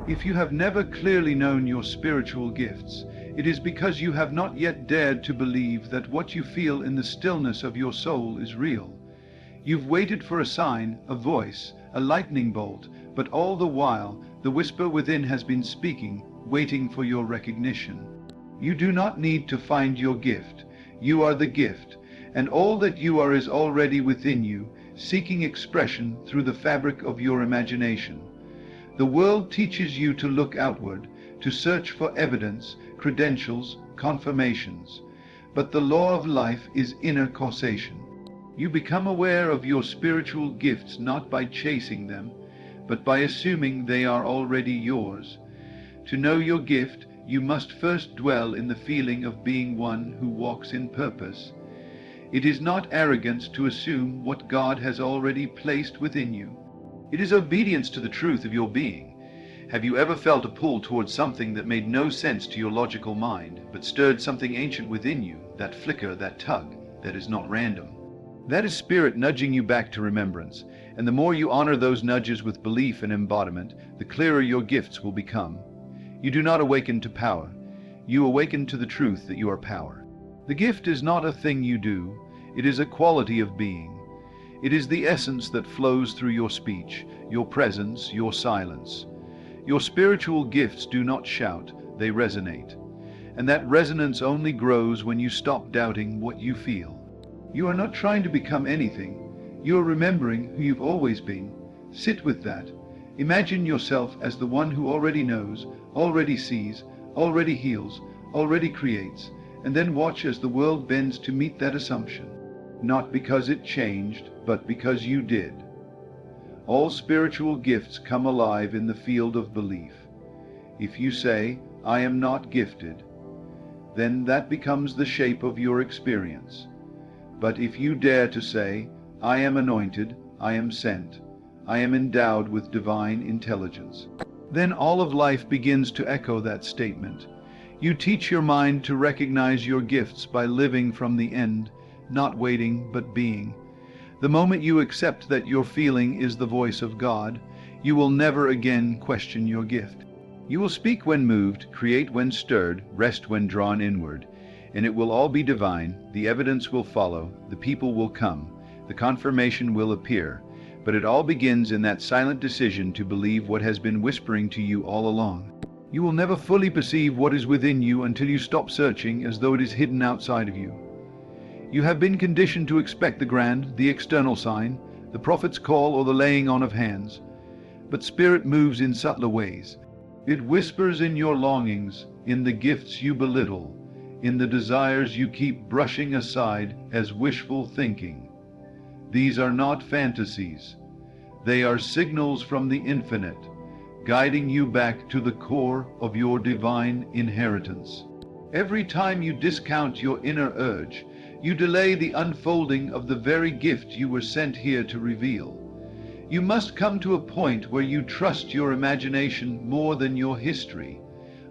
If you have never clearly known your spiritual gifts, it is because you have not yet dared to believe that what you feel in the stillness of your soul is real. You've waited for a sign, a voice, a lightning bolt, but all the while the whisper within has been speaking, waiting for your recognition. You do not need to find your gift. You are the gift, and all that you are is already within you, seeking expression through the fabric of your imagination. The world teaches you to look outward, to search for evidence, credentials, confirmations. But the law of life is inner causation. You become aware of your spiritual gifts not by chasing them, but by assuming they are already yours. To know your gift, you must first dwell in the feeling of being one who walks in purpose. It is not arrogance to assume what God has already placed within you. It is obedience to the truth of your being. Have you ever felt a pull towards something that made no sense to your logical mind, but stirred something ancient within you, that flicker, that tug, that is not random? That is spirit nudging you back to remembrance, and the more you honor those nudges with belief and embodiment, the clearer your gifts will become. You do not awaken to power. You awaken to the truth that you are power. The gift is not a thing you do. It is a quality of being. It is the essence that flows through your speech, your presence, your silence. Your spiritual gifts do not shout, they resonate. And that resonance only grows when you stop doubting what you feel. You are not trying to become anything. You are remembering who you've always been. Sit with that. Imagine yourself as the one who already knows, already sees, already heals, already creates, and then watch as the world bends to meet that assumption. Not because it changed, but because you did. All spiritual gifts come alive in the field of belief. If you say, "I am not gifted," then that becomes the shape of your experience. But if you dare to say, "I am anointed, I am sent, I am endowed with divine intelligence," then all of life begins to echo that statement. You teach your mind to recognize your gifts by living from the end, not waiting but being. The moment you accept that your feeling is the voice of God, you will never again question your gift. You will speak when moved, create when stirred, rest when drawn inward, and it will all be divine. The evidence will follow, the people will come, the confirmation will appear, but it all begins in that silent decision to believe what has been whispering to you all along. You will never fully perceive what is within you until you stop searching as though it is hidden outside of you. You have been conditioned to expect the grand, the external sign, the prophet's call or the laying on of hands. But spirit moves in subtler ways. It whispers in your longings, in the gifts you belittle, in the desires you keep brushing aside as wishful thinking. These are not fantasies. They are signals from the infinite, guiding you back to the core of your divine inheritance. Every time you discount your inner urge, you delay the unfolding of the very gift you were sent here to reveal. You must come to a point where you trust your imagination more than your history,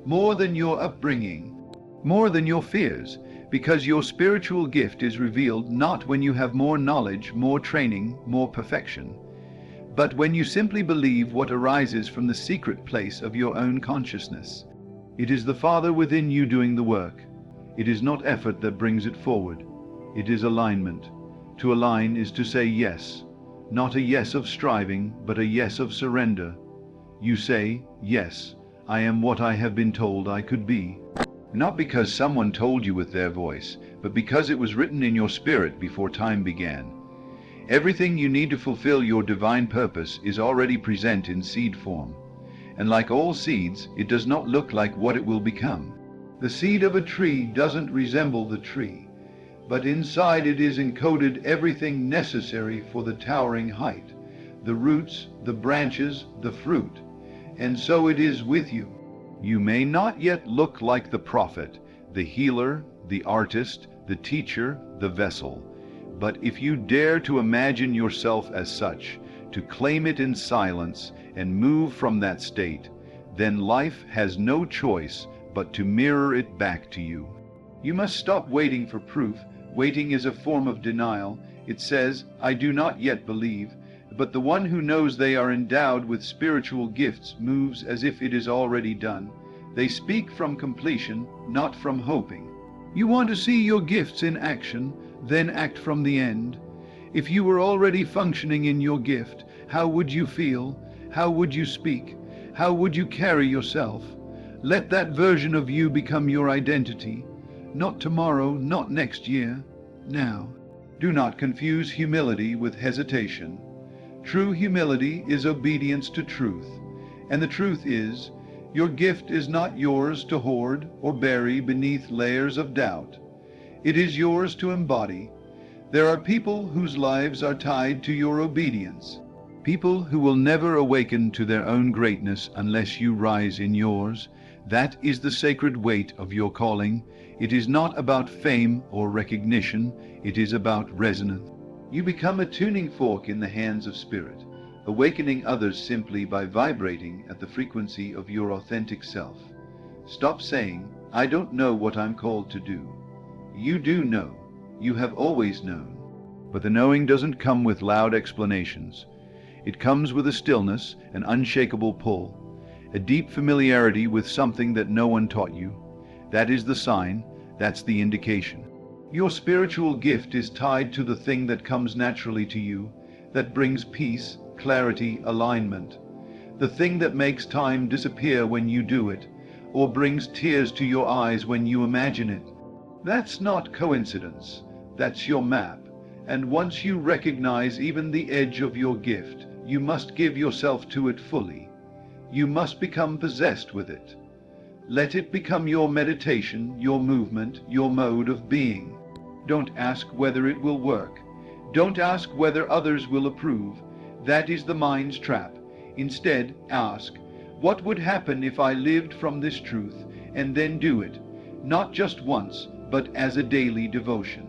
more than your upbringing, more than your fears, because your spiritual gift is revealed not when you have more knowledge, more training, more perfection, but when you simply believe what arises from the secret place of your own consciousness. It is the Father within you doing the work. It is not effort that brings it forward. It is alignment. To align is to say yes, not a yes of striving, but a yes of surrender. You say, "Yes, I am what I have been told I could be." Not because someone told you with their voice, but because it was written in your spirit before time began. Everything you need to fulfill your divine purpose is already present in seed form. And like all seeds, it does not look like what it will become. The seed of a tree doesn't resemble the tree, but inside it is encoded everything necessary for the towering height, the roots, the branches, the fruit. And so it is with you. You may not yet look like the prophet, the healer, the artist, the teacher, the vessel. But if you dare to imagine yourself as such, to claim it in silence and move from that state, then life has no choice but to mirror it back to you. You must stop waiting for proof. Waiting is a form of denial. It says, "I do not yet believe," But the one who knows they are endowed with spiritual gifts moves as if it is already done. They speak from completion, not from hoping. You want to see your gifts in action, then act from the end. If you were already functioning in your gift, how would you feel? How would you speak? How would you carry yourself? Let that version of you become your identity. Not tomorrow, not next year, now. Do not confuse humility with hesitation. True humility is obedience to truth, and the truth is, your gift is not yours to hoard or bury beneath layers of doubt. It is yours to embody. There are people whose lives are tied to your obedience, people who will never awaken to their own greatness unless you rise in yours. That is the sacred weight of your calling. It is not about fame or recognition, it is about resonance. You become a tuning fork in the hands of spirit, awakening others simply by vibrating at the frequency of your authentic self. Stop saying, "I don't know what I'm called to do." You do know. You have always known. But the knowing doesn't come with loud explanations. It comes with a stillness, an unshakable pull, a deep familiarity with something that no one taught you. That is the sign, that's the indication. Your spiritual gift is tied to the thing that comes naturally to you, that brings peace, clarity, alignment. The thing that makes time disappear when you do it, or brings tears to your eyes when you imagine it. That's not coincidence, that's your map. And once you recognize even the edge of your gift, you must give yourself to it fully. You must become possessed with it. Let it become your meditation, your movement, your mode of being. Don't ask whether it will work. Don't ask whether others will approve. That is the mind's trap. Instead, ask, what would happen if I lived from this truth, and then do it, not just once, but as a daily devotion.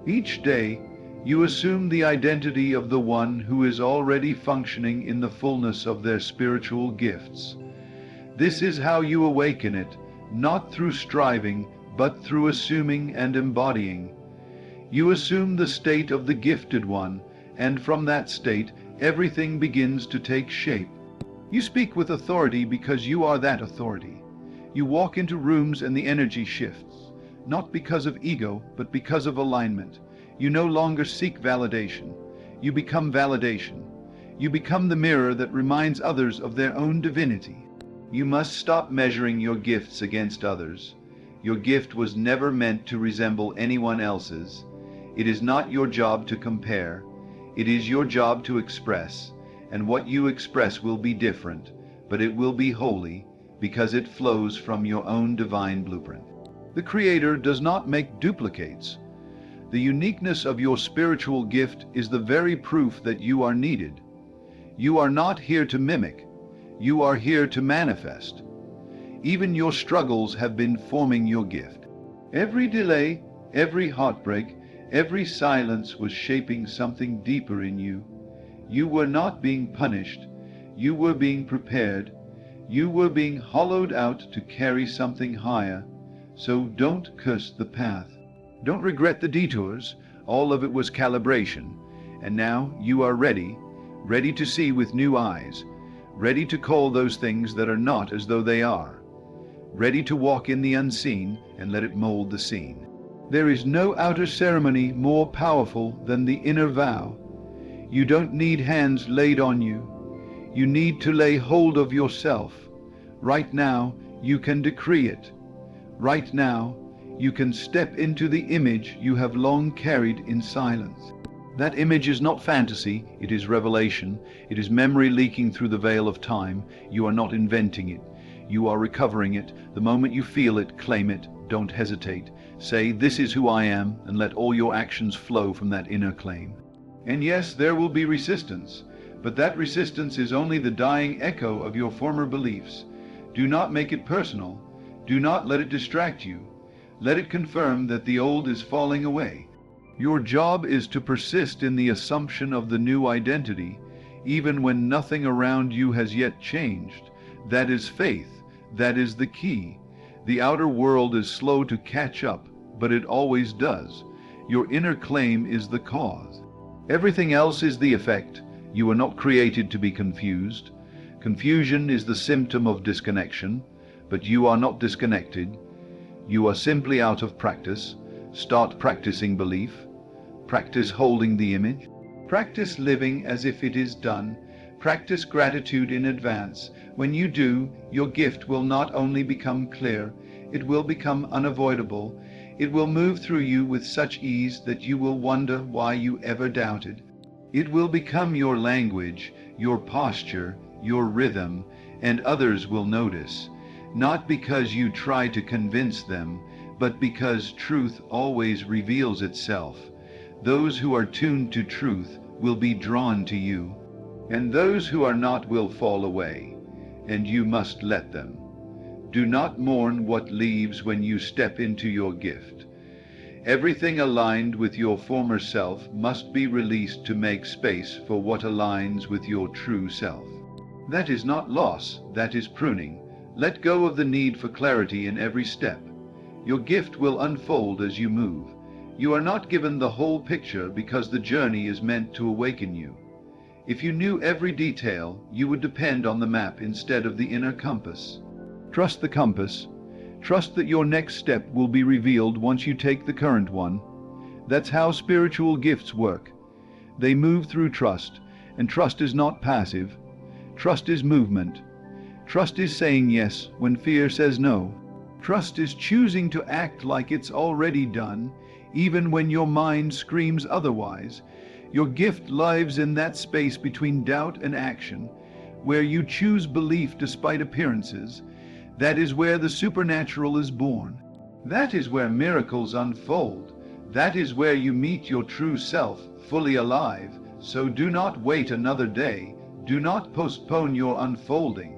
Each day, you assume the identity of the one who is already functioning in the fullness of their spiritual gifts. This is how you awaken it, not through striving, but through assuming and embodying. You assume the state of the gifted one, and from that state, everything begins to take shape. You speak with authority because you are that authority. You walk into rooms and the energy shifts, not because of ego, but because of alignment. You no longer seek validation. You become validation. You become the mirror that reminds others of their own divinity. You must stop measuring your gifts against others. Your gift was never meant to resemble anyone else's. It is not your job to compare. It is your job to express, and what you express will be different, but it will be holy because it flows from your own divine blueprint. The Creator does not make duplicates. The uniqueness of your spiritual gift is the very proof that you are needed. You are not here to mimic. You are here to manifest. Even your struggles have been forming your gift. Every delay, every heartbreak, every silence was shaping something deeper in you. You were not being punished. You were being prepared. You were being hollowed out to carry something higher. So don't curse the path. Don't regret the detours. All of it was calibration. And now you are ready to see with new eyes, ready to call those things that are not as though they are, ready to walk in the unseen and let it mold the scene. There is no outer ceremony more powerful than the inner vow. You don't need hands laid on you. You need to lay hold of yourself. Right now, you can decree it. Right now, you can step into the image you have long carried in silence. That image is not fantasy, it is revelation. It is memory leaking through the veil of time. You are not inventing it. You are recovering it. The moment you feel it, claim it. Don't hesitate. Say, "This is who I am," and let all your actions flow from that inner claim. And yes, there will be resistance, but that resistance is only the dying echo of your former beliefs. Do not make it personal. Do not let it distract you. Let it confirm that the old is falling away. Your job is to persist in the assumption of the new identity, even when nothing around you has yet changed. That is faith. That is the key. The outer world is slow to catch up, but it always does. Your inner claim is the cause. Everything else is the effect. You are not created to be confused. Confusion is the symptom of disconnection, but you are not disconnected. You are simply out of practice. Start practicing belief. Practice holding the image. Practice living as if it is done. Practice gratitude in advance. When you do, your gift will not only become clear, it will become unavoidable. It will move through you with such ease that you will wonder why you ever doubted. It will become your language, your posture, your rhythm, and others will notice, not because you try to convince them, but because truth always reveals itself. Those who are tuned to truth will be drawn to you, and those who are not will fall away, and you must let them. Do not mourn what leaves when you step into your gift. Everything aligned with your former self must be released to make space for what aligns with your true self. That is not loss, that is pruning. Let go of the need for clarity in every step. Your gift will unfold as you move. You are not given the whole picture because the journey is meant to awaken you. If you knew every detail, you would depend on the map instead of the inner compass. Trust the compass. Trust that your next step will be revealed once you take the current one. That's how spiritual gifts work. They move through trust, and trust is not passive. Trust is movement. Trust is saying yes when fear says no. Trust is choosing to act like it's already done, even when your mind screams otherwise. Your gift lives in that space between doubt and action, where you choose belief despite appearances. That is where the supernatural is born. That is where miracles unfold. That is where you meet your true self, fully alive. So do not wait another day. Do not postpone your unfolding.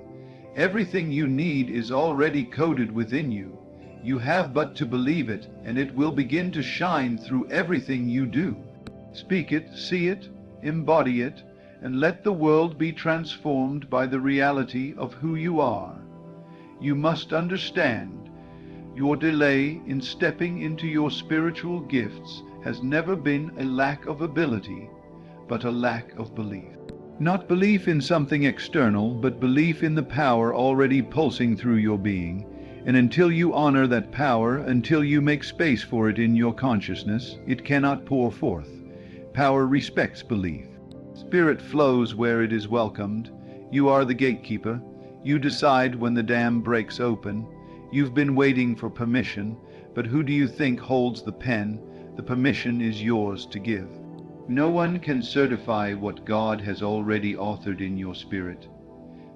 Everything you need is already coded within you. You have but to believe it, and it will begin to shine through everything you do. Speak it, see it, embody it, and let the world be transformed by the reality of who you are. You must understand, your delay in stepping into your spiritual gifts has never been a lack of ability, but a lack of belief. Not belief in something external, but belief in the power already pulsing through your being. And until you honor that power, until you make space for it in your consciousness, it cannot pour forth. Power respects belief. Spirit flows where it is welcomed. You are the gatekeeper. You decide when the dam breaks open. You've been waiting for permission, but who do you think holds the pen? The permission is yours to give. No one can certify what God has already authored in your spirit.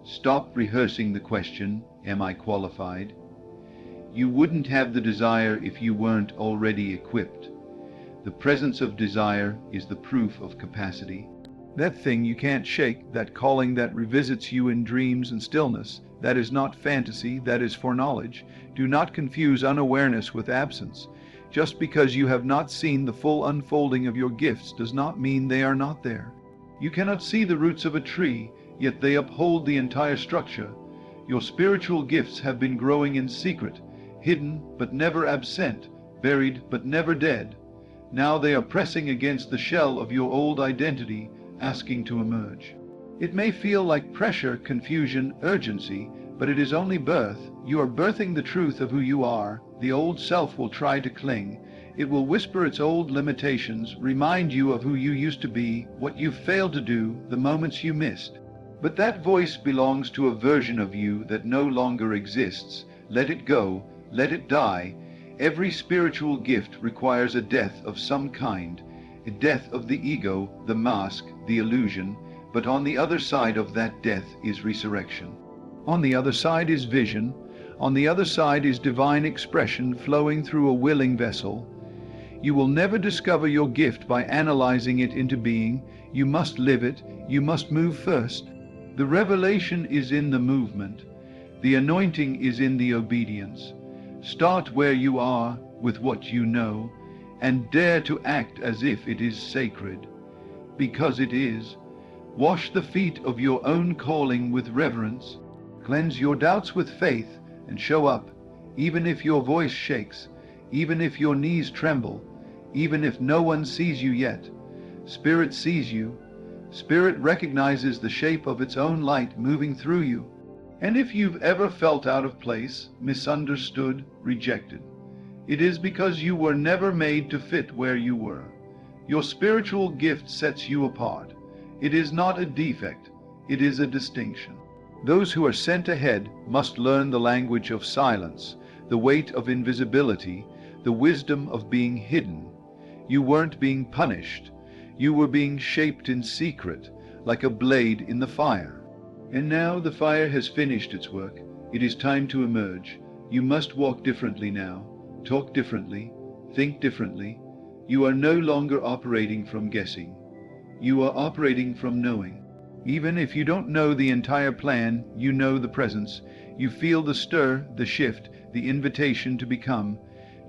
Stop rehearsing the question, am I qualified? You wouldn't have the desire if you weren't already equipped. The presence of desire is the proof of capacity. That thing you can't shake, that calling that revisits you in dreams and stillness, that is not fantasy, that is foreknowledge. Do not confuse unawareness with absence. Just because you have not seen the full unfolding of your gifts does not mean they are not there. You cannot see the roots of a tree, yet they uphold the entire structure. Your spiritual gifts have been growing in secret, hidden but never absent, buried but never dead. Now they are pressing against the shell of your old identity, asking to emerge. It may feel like pressure, confusion, urgency, but it is only birth. You are birthing the truth of who you are. The old self will try to cling. It will whisper its old limitations, remind you of who you used to be, what you failed to do, the moments you missed. But that voice belongs to a version of you that no longer exists. Let it go, let it die. Every spiritual gift requires a death of some kind, a death of the ego, the mask, the illusion, but on the other side of that death is resurrection. On the other side is vision. On the other side is divine expression flowing through a willing vessel. You will never discover your gift by analyzing it into being. You must live it. You must move first. The revelation is in the movement. The anointing is in the obedience. Start where you are with what you know, and dare to act as if it is sacred, because it is. Wash the feet of your own calling with reverence. Cleanse your doubts with faith and show up, even if your voice shakes, even if your knees tremble, even if no one sees you yet. Spirit sees you. Spirit recognizes the shape of its own light moving through you. And if you've ever felt out of place, misunderstood, rejected, it is because you were never made to fit where you were. Your spiritual gift sets you apart. It is not a defect, it is a distinction. Those who are sent ahead must learn the language of silence, the weight of invisibility, the wisdom of being hidden. You weren't being punished. You were being shaped in secret, like a blade in the fire. And now the fire has finished its work. It is time to emerge. You must walk differently now, talk differently, think differently. You are no longer operating from guessing. You are operating from knowing. Even if you don't know the entire plan, you know the presence. You feel the stir, the shift, the invitation to become.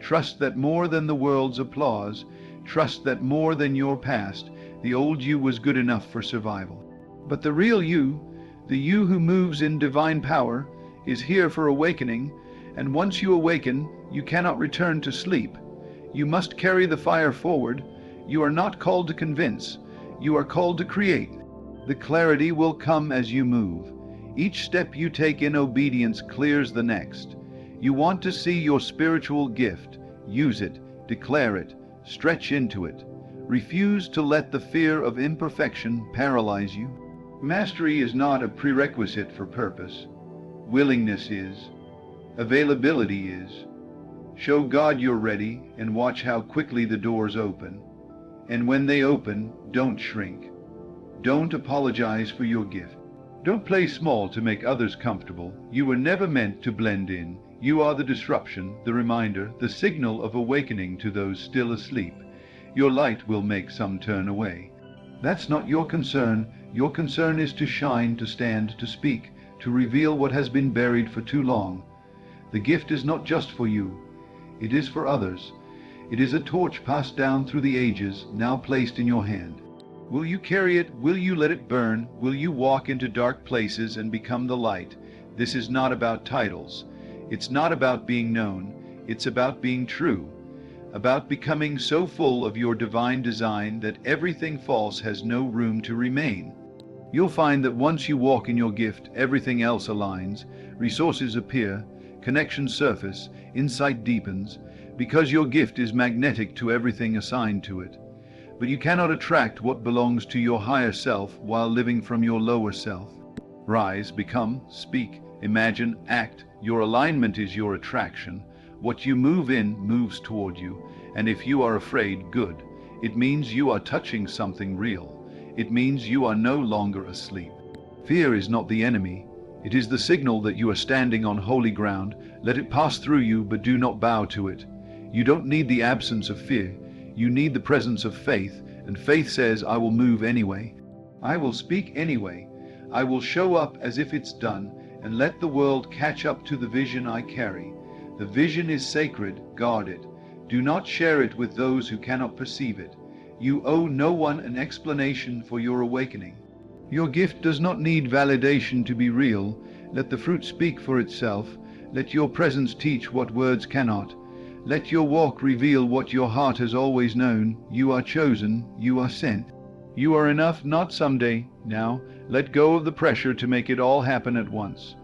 Trust that more than the world's applause, trust that more than your past, the old you was good enough for survival. But the real you, the you who moves in divine power, is here for awakening, and once you awaken, you cannot return to sleep. You must carry the fire forward. You are not called to convince. You are called to create. The clarity will come as you move. Each step you take in obedience clears the next. You want to see your spiritual gift. Use it, declare it, stretch into it. Refuse to let the fear of imperfection paralyze you. Mastery is not a prerequisite for purpose. Willingness is. Availability is. Show God you're ready and watch how quickly the doors open. And when they open, don't shrink. Don't apologize for your gift. Don't play small to make others comfortable. You were never meant to blend in. You are the disruption, the reminder, the signal of awakening to those still asleep. Your light will make some turn away. That's not your concern. Your concern is to shine, to stand, to speak, to reveal what has been buried for too long. The gift is not just for you. It is for others. It is a torch passed down through the ages, now placed in your hand. Will you carry it? Will you let it burn? Will you walk into dark places and become the light? This is not about titles. It's not about being known. It's about being true. About becoming so full of your divine design that everything false has no room to remain. You'll find that once you walk in your gift, everything else aligns, resources appear, connections surface, insight deepens, because your gift is magnetic to everything assigned to it. But you cannot attract what belongs to your higher self while living from your lower self. Rise, become, speak, imagine, act. Your alignment is your attraction. What you move in moves toward you, and if you are afraid, good. It means you are touching something real. It means you are no longer asleep. Fear is not the enemy. It is the signal that you are standing on holy ground. Let it pass through you, but do not bow to it. You don't need the absence of fear. You need the presence of faith, and faith says, I will move anyway. I will speak anyway. I will show up as if it's done, and let the world catch up to the vision I carry. The vision is sacred, guard it. Do not share it with those who cannot perceive it. You owe no one an explanation for your awakening. Your gift does not need validation to be real. Let the fruit speak for itself. Let your presence teach what words cannot. Let your walk reveal what your heart has always known. You are chosen, you are sent. You are enough, not someday. Now, let go of the pressure to make it all happen at once.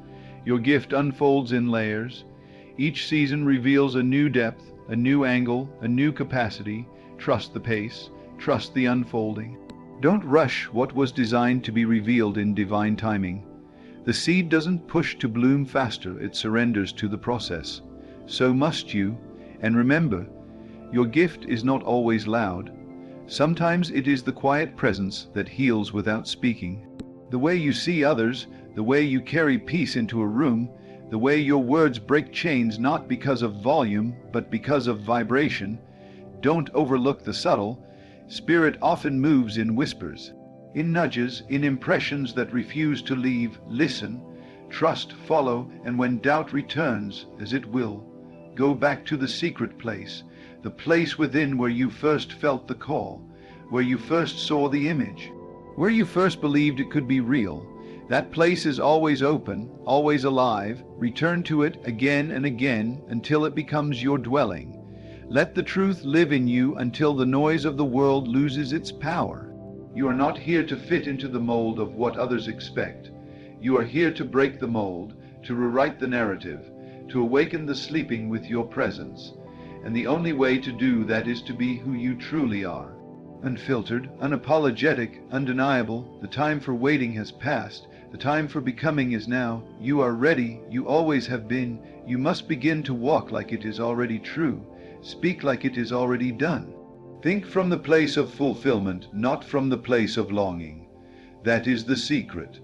Your gift unfolds in layers. Each season reveals a new depth, a new angle, a new capacity. Trust the pace, trust the unfolding. Don't rush what was designed to be revealed in divine timing. The seed doesn't push to bloom faster, it surrenders to the process. So must you. And remember, your gift is not always loud. Sometimes it is the quiet presence that heals without speaking. The way you see others, the way you carry peace into a room, the way your words break chains not because of volume, but because of vibration. Don't overlook the subtle. Spirit often moves in whispers, in nudges, in impressions that refuse to leave. Listen, trust, follow, and when doubt returns, as it will, go back to the secret place, the place within where you first felt the call, where you first saw the image, where you first believed it could be real. That place is always open, always alive. Return to it again and again until it becomes your dwelling. Let the truth live in you until the noise of the world loses its power. You are not here to fit into the mold of what others expect. You are here to break the mold, to rewrite the narrative, to awaken the sleeping with your presence. And the only way to do that is to be who you truly are. Unfiltered, unapologetic, undeniable. The time for waiting has passed. The time for becoming is now. You are ready. You always have been. You must begin to walk like it is already true. Speak like it is already done. Think from the place of fulfillment, not from the place of longing. That is the secret.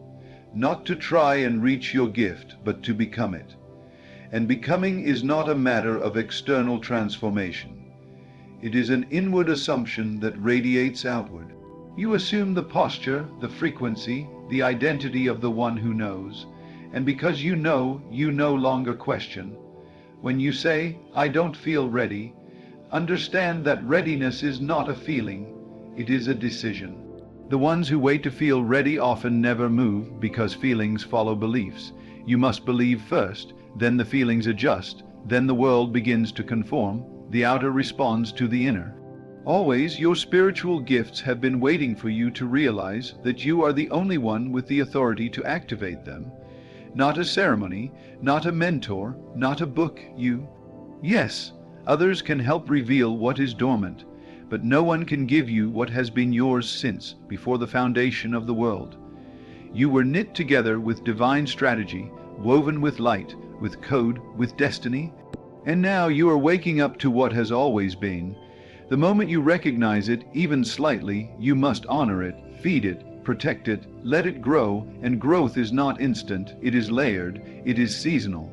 Not to try and reach your gift, but to become it. And becoming is not a matter of external transformation. It is an inward assumption that radiates outward. You assume the posture, the frequency, the identity of the one who knows, and because you know, you no longer question. When you say, "I don't feel ready," understand that readiness is not a feeling, it is a decision. The ones who wait to feel ready often never move because feelings follow beliefs. You must believe first, then the feelings adjust, then the world begins to conform, the outer responds to the inner. Always your spiritual gifts have been waiting for you to realize that you are the only one with the authority to activate them. Not a ceremony, not a mentor, not a book, you. Yes, others can help reveal what is dormant, but no one can give you what has been yours since, before the foundation of the world. You were knit together with divine strategy, woven with light, with code, with destiny, and now you are waking up to what has always been. The moment you recognize it, even slightly, you must honor it, feed it, protect it, let it grow, and growth is not instant, it is layered, it is seasonal.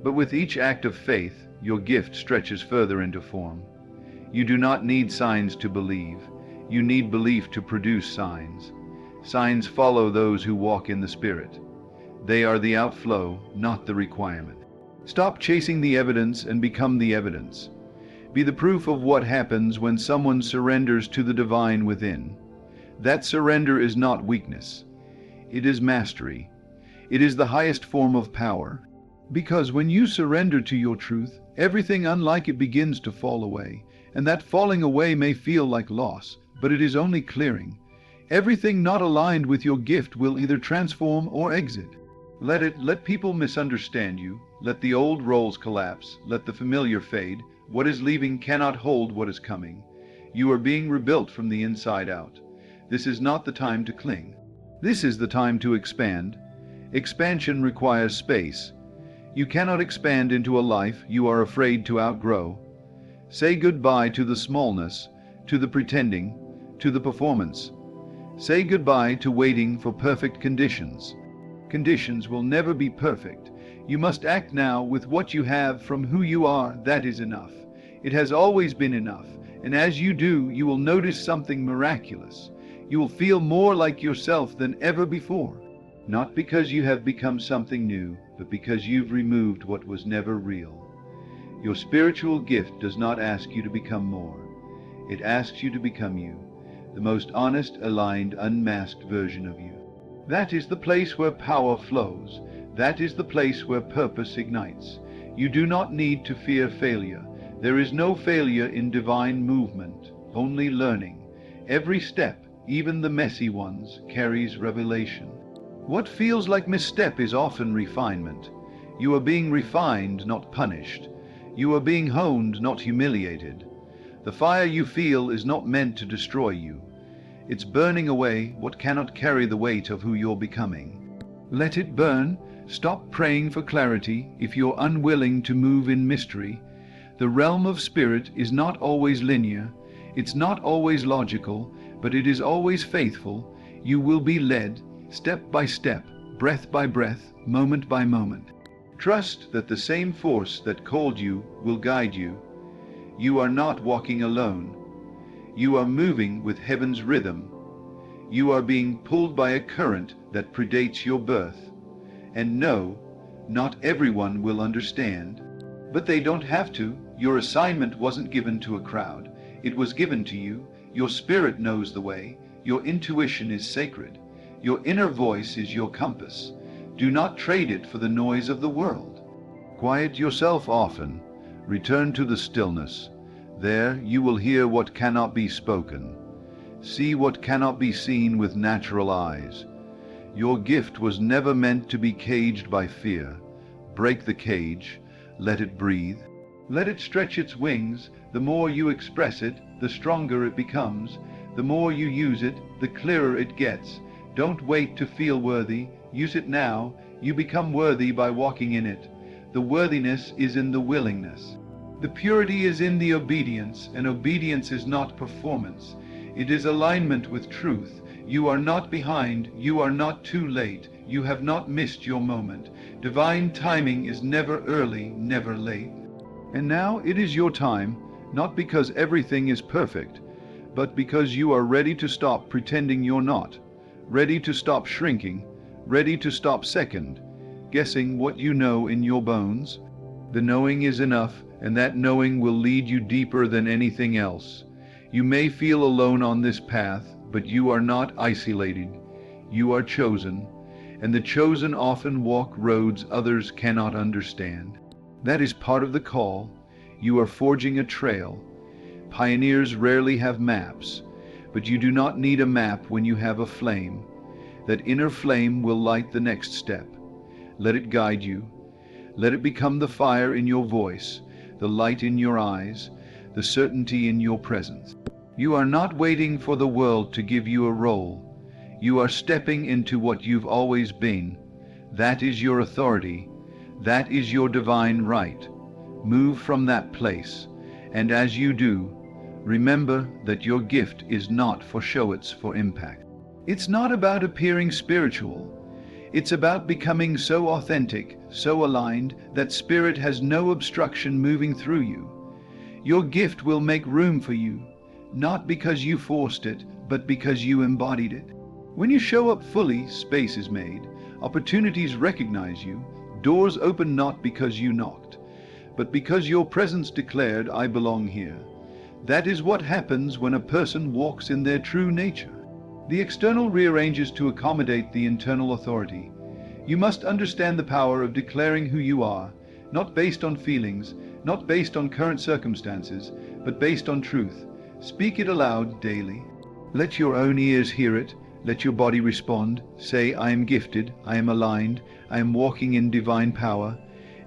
But with each act of faith, your gift stretches further into form. You do not need signs to believe. You need belief to produce signs. Signs follow those who walk in the Spirit. They are the outflow, not the requirement. Stop chasing the evidence and become the evidence. Be the proof of what happens when someone surrenders to the divine within. That surrender is not weakness. It is mastery. It is the highest form of power. Because when you surrender to your truth, everything unlike it begins to fall away. And that falling away may feel like loss, but it is only clearing. Everything not aligned with your gift will either transform or exit. Let people misunderstand you. Let the old roles collapse. Let the familiar fade. What is leaving cannot hold what is coming. You are being rebuilt from the inside out. This is not the time to cling. This is the time to expand. Expansion requires space. You cannot expand into a life you are afraid to outgrow. Say goodbye to the smallness, to the pretending, to the performance. Say goodbye to waiting for perfect conditions. Conditions will never be perfect. You must act now with what you have from who you are. That is enough. It has always been enough. And as you do, you will notice something miraculous. You will feel more like yourself than ever before. Not because you have become something new, but because you've removed what was never real. Your spiritual gift does not ask you to become more. It asks you to become you, the most honest, aligned, unmasked version of you. That is the place where power flows. That is the place where purpose ignites. You do not need to fear failure. There is no failure in divine movement, only learning. Every step, even the messy ones, carries revelation. What feels like misstep is often refinement. You are being refined, not punished. You are being honed, not humiliated. The fire you feel is not meant to destroy you. It's burning away what cannot carry the weight of who you're becoming. Let it burn. Stop praying for clarity if you're unwilling to move in mystery. The realm of spirit is not always linear. It's not always logical, but it is always faithful. You will be led, step by step, breath by breath, moment by moment. Trust that the same force that called you will guide you. You are not walking alone. You are moving with heaven's rhythm. You are being pulled by a current that predates your birth. And no, not everyone will understand. But they don't have to. Your assignment wasn't given to a crowd. It was given to you. Your spirit knows the way. Your intuition is sacred. Your inner voice is your compass. Do not trade it for the noise of the world. Quiet yourself often. Return to the stillness. There you will hear what cannot be spoken. See what cannot be seen with natural eyes. Your gift was never meant to be caged by fear. Break the cage, let it breathe. Let it stretch its wings. The more you express it, the stronger it becomes. The more you use it, the clearer it gets. Don't wait to feel worthy. Use it now. You become worthy by walking in it. The worthiness is in the willingness. The purity is in the obedience, and obedience is not performance. It is alignment with truth. You are not behind. You are not too late. You have not missed your moment. Divine timing is never early, never late. And now it is your time, not because everything is perfect, but because you are ready to stop pretending you're not, ready to stop shrinking, ready to stop second, guessing what you know in your bones. The knowing is enough, and that knowing will lead you deeper than anything else. You may feel alone on this path, but you are not isolated. You are chosen, and the chosen often walk roads others cannot understand. That is part of the call. You are forging a trail. Pioneers rarely have maps, but you do not need a map when you have a flame. That inner flame will light the next step. Let it guide you. Let it become the fire in your voice, the light in your eyes, the certainty in your presence. You are not waiting for the world to give you a role. You are stepping into what you've always been. That is your authority. That is your divine right. Move from that place, and as you do, remember that your gift is not for show, it's for impact. It's not about appearing spiritual. It's about becoming so authentic, so aligned, that spirit has no obstruction moving through you. Your gift will make room for you, not because you forced it, but because you embodied it. When you show up fully, space is made. Opportunities recognize you. Doors open not because you knocked, but because your presence declared, I belong here. That is what happens when a person walks in their true nature. The external rearranges to accommodate the internal authority. You must understand the power of declaring who you are, not based on feelings, not based on current circumstances, but based on truth. Speak it aloud daily. Let your own ears hear it. Let your body respond. Say, I am gifted, I am aligned, I am walking in divine power.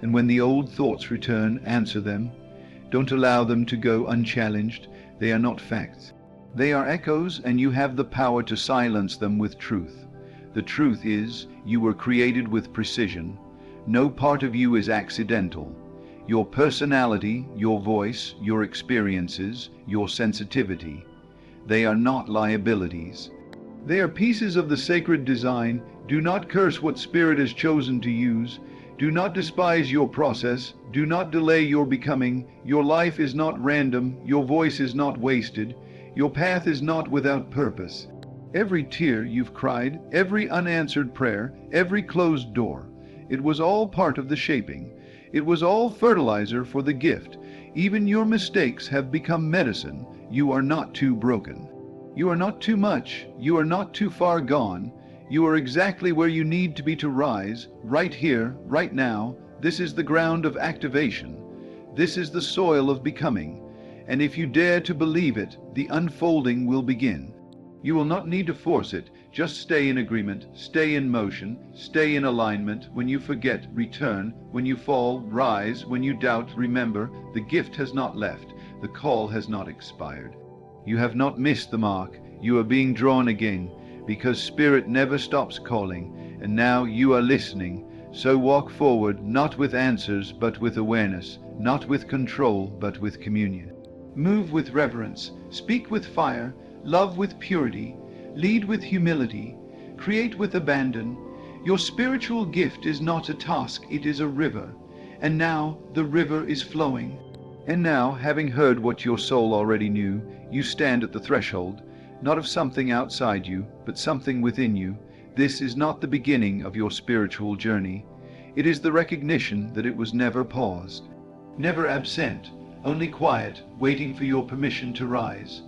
And when the old thoughts return, answer them. Don't allow them to go unchallenged. They are not facts. They are echoes, and you have the power to silence them with truth. The truth is, you were created with precision. No part of you is accidental. Your personality, your voice, your experiences, your sensitivity, they are not liabilities. They are pieces of the sacred design. Do not curse what Spirit has chosen to use. Do not despise your process. Do not delay your becoming. Your life is not random. Your voice is not wasted. Your path is not without purpose. Every tear you've cried, every unanswered prayer, every closed door, it was all part of the shaping. It was all fertilizer for the gift. Even your mistakes have become medicine. You are not too broken. You are not too much. You are not too far gone. You are exactly where you need to be to rise, right here, right now. This is the ground of activation. This is the soil of becoming. And if you dare to believe it, the unfolding will begin. You will not need to force it. Just stay in agreement, stay in motion, stay in alignment. When you forget, return. When you fall, rise. When you doubt, remember, the gift has not left. The call has not expired. You have not missed the mark. You are being drawn again, because Spirit never stops calling, and now you are listening. So walk forward, not with answers, but with awareness, not with control, but with communion. Move with reverence, speak with fire, love with purity, lead with humility, create with abandon. Your spiritual gift is not a task, it is a river, and now the river is flowing. And now, having heard what your soul already knew, you stand at the threshold, not of something outside you, but something within you. This is not the beginning of your spiritual journey. It is the recognition that it was never paused, never absent, only quiet, waiting for your permission to rise.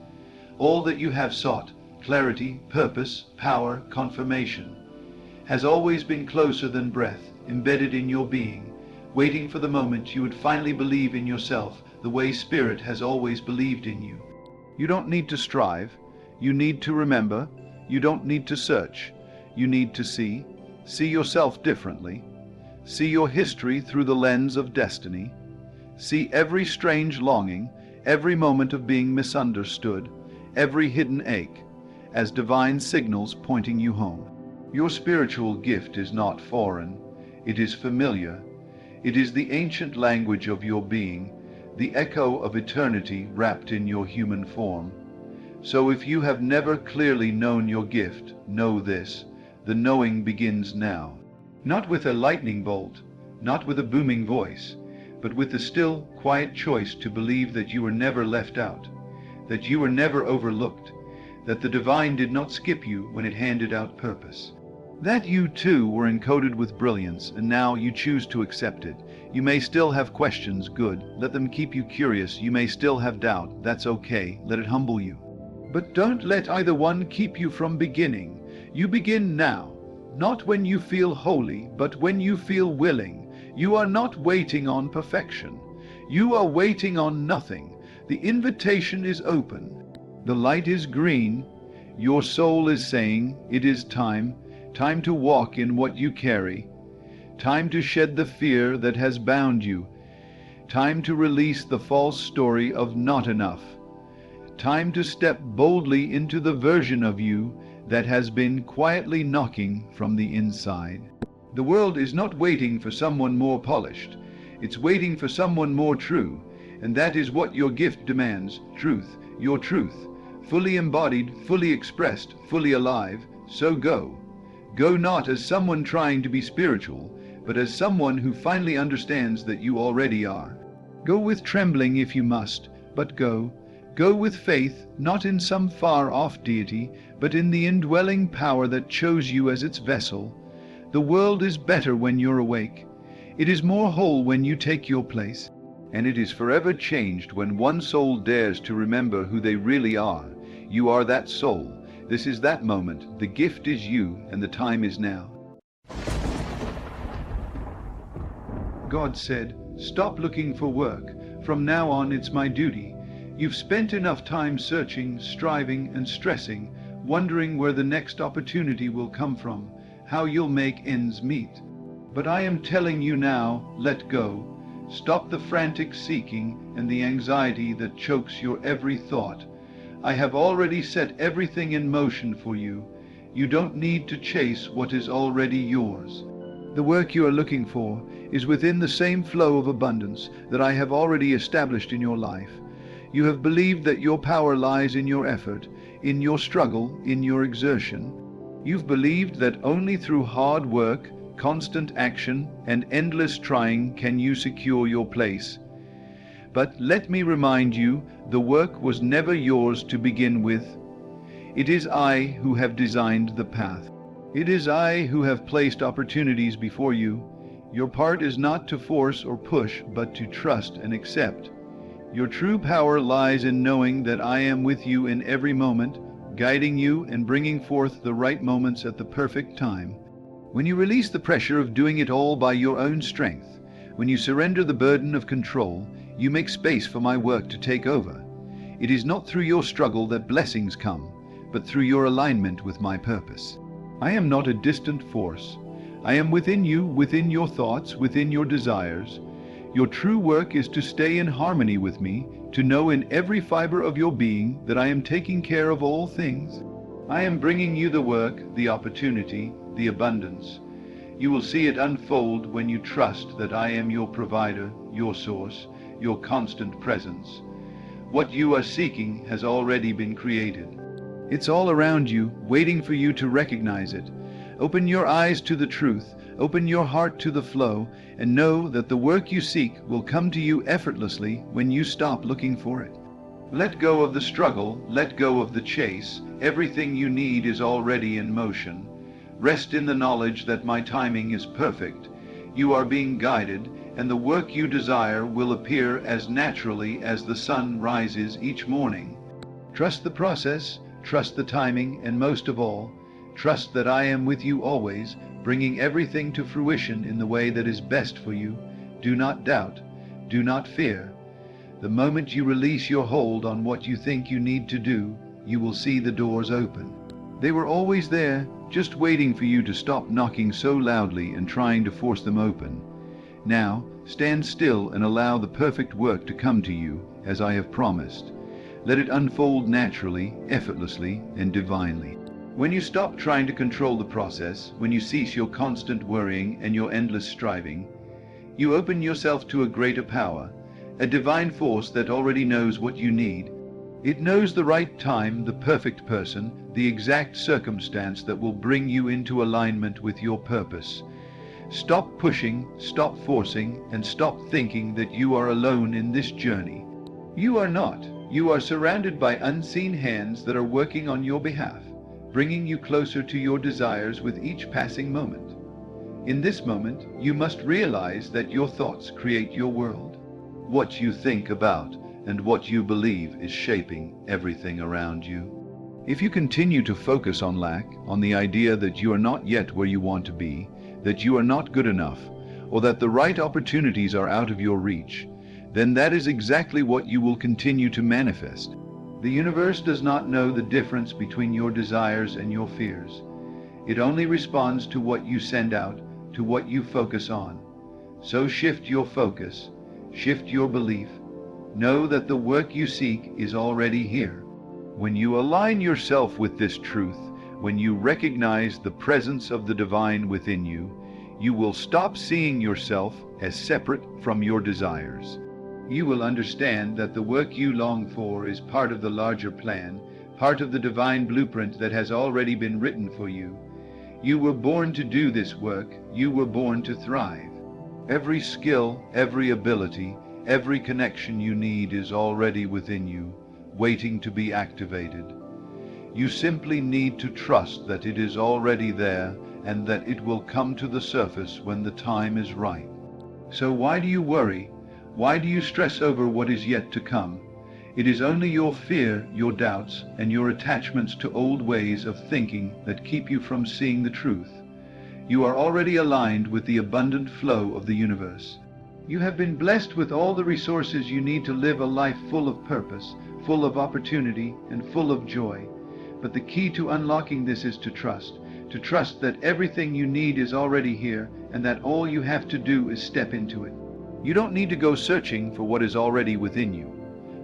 All that you have sought, clarity, purpose, power, confirmation, has always been closer than breath, embedded in your being, waiting for the moment you would finally believe in yourself the way Spirit has always believed in you. You don't need to strive. You need to remember. You don't need to search. You need to see. See yourself differently. See your history through the lens of destiny. See every strange longing, every moment of being misunderstood, every hidden ache, as divine signals pointing you home. Your spiritual gift is not foreign. It is familiar. It is the ancient language of your being, the echo of eternity wrapped in your human form. So if you have never clearly known your gift, know this: the knowing begins now. Not with a lightning bolt, not with a booming voice, but with the still, quiet choice to believe that you were never left out, that you were never overlooked, that the divine did not skip you when it handed out purpose. That you too were encoded with brilliance, and now you choose to accept it. You may still have questions, good, let them keep you curious. You may still have doubt, that's okay, let it humble you. But don't let either one keep you from beginning. You begin now, not when you feel holy, but when you feel willing. You are not waiting on perfection. You are waiting on nothing. The invitation is open. The light is green. Your soul is saying, it is time. Time to walk in what you carry. Time to shed the fear that has bound you. Time to release the false story of not enough. Time to step boldly into the version of you that has been quietly knocking from the inside. The world is not waiting for someone more polished. It's waiting for someone more true. And that is what your gift demands: truth, your truth, fully embodied, fully expressed, fully alive. So go. Go not as someone trying to be spiritual, but as someone who finally understands that you already are. Go with trembling if you must, but go. Go with faith, not in some far-off deity, but in the indwelling power that chose you as its vessel. The world is better when you're awake. It is more whole when you take your place. And it is forever changed when one soul dares to remember who they really are. You are that soul. This is that moment. The gift is you, and the time is now. God said, stop looking for work. From now on, it's my duty. You've spent enough time searching, striving, and stressing, wondering where the next opportunity will come from, how you'll make ends meet. But I am telling you now, let go. Stop the frantic seeking and the anxiety that chokes your every thought. I have already set everything in motion for you. You don't need to chase what is already yours. The work you are looking for is within the same flow of abundance that I have already established in your life. You have believed that your power lies in your effort, in your struggle, in your exertion. You've believed that only through hard work, constant action, and endless trying can you secure your place. But let me remind you, the work was never yours to begin with. It is I who have designed the path. It is I who have placed opportunities before you. Your part is not to force or push, but to trust and accept. Your true power lies in knowing that I am with you in every moment, guiding you and bringing forth the right moments at the perfect time. When you release the pressure of doing it all by your own strength, when you surrender the burden of control, you make space for my work to take over. It is not through your struggle that blessings come, but through your alignment with my purpose. I am not a distant force. I am within you, within your thoughts, within your desires. Your true work is to stay in harmony with me, to know in every fiber of your being that I am taking care of all things. I am bringing you the work, the opportunity, the abundance. You will see it unfold when you trust that I am your provider, your source, your constant presence. What you are seeking has already been created. It's all around you, waiting for you to recognize it. Open your eyes to the truth, open your heart to the flow, and know that the work you seek will come to you effortlessly when you stop looking for it. Let go of the struggle, let go of the chase. Everything you need is already in motion. Rest in the knowledge that my timing is perfect. You are being guided, and the work you desire will appear as naturally as the sun rises each morning. Trust the process, trust the timing, and most of all, trust that I am with you always, bringing everything to fruition in the way that is best for you. Do not doubt, do not fear. The moment you release your hold on what you think you need to do, you will see the doors open. They were always there, just waiting for you to stop knocking so loudly and trying to force them open. Now, stand still and allow the perfect work to come to you, as I have promised. Let it unfold naturally, effortlessly, and divinely. When you stop trying to control the process, when you cease your constant worrying and your endless striving, you open yourself to a greater power, a divine force that already knows what you need. It knows the right time, the perfect person, the exact circumstance that will bring you into alignment with your purpose. Stop pushing, stop forcing, and stop thinking that you are alone in this journey. You are not. You are surrounded by unseen hands that are working on your behalf, bringing you closer to your desires with each passing moment. In this moment, you must realize that your thoughts create your world. What you think about and what you believe is shaping everything around you. If you continue to focus on lack, on the idea that you are not yet where you want to be, that you are not good enough, or that the right opportunities are out of your reach, then that is exactly what you will continue to manifest. The universe does not know the difference between your desires and your fears. It only responds to what you send out, to what you focus on. So shift your focus, shift your belief. Know that the work you seek is already here. When you align yourself with this truth, when you recognize the presence of the divine within you, you will stop seeing yourself as separate from your desires. You will understand that the work you long for is part of the larger plan, part of the divine blueprint that has already been written for you. You were born to do this work. You were born to thrive. Every skill, every ability, every connection you need is already within you, waiting to be activated. You simply need to trust that it is already there and that it will come to the surface when the time is right. So why do you worry? Why do you stress over what is yet to come? It is only your fear, your doubts, and your attachments to old ways of thinking that keep you from seeing the truth. You are already aligned with the abundant flow of the universe. You have been blessed with all the resources you need to live a life full of purpose, full of opportunity, and full of joy. But the key to unlocking this is to trust that everything you need is already here and that all you have to do is step into it. You don't need to go searching for what is already within you.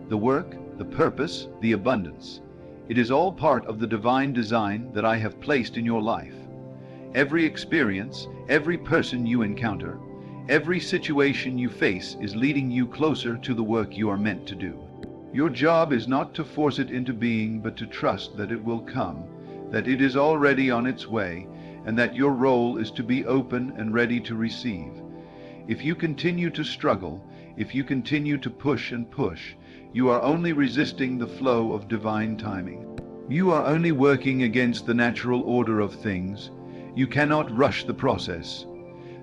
The work, the purpose, the abundance. It is all part of the divine design that I have placed in your life. Every experience, every person you encounter, every situation you face is leading you closer to the work you are meant to do. Your job is not to force it into being, but to trust that it will come, that it is already on its way, and that your role is to be open and ready to receive. If you continue to struggle, if you continue to push and push, you are only resisting the flow of divine timing. You are only working against the natural order of things. You cannot rush the process.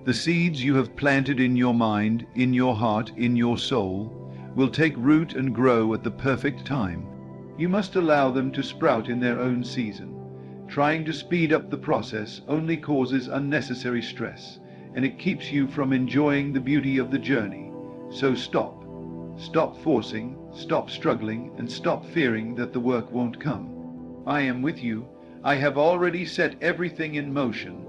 The seeds you have planted in your mind, in your heart, in your soul, will take root and grow at the perfect time. You must allow them to sprout in their own season. Trying to speed up the process only causes unnecessary stress, and it keeps you from enjoying the beauty of the journey. So stop. Stop forcing, stop struggling, and stop fearing that the work won't come. I am with you. I have already set everything in motion.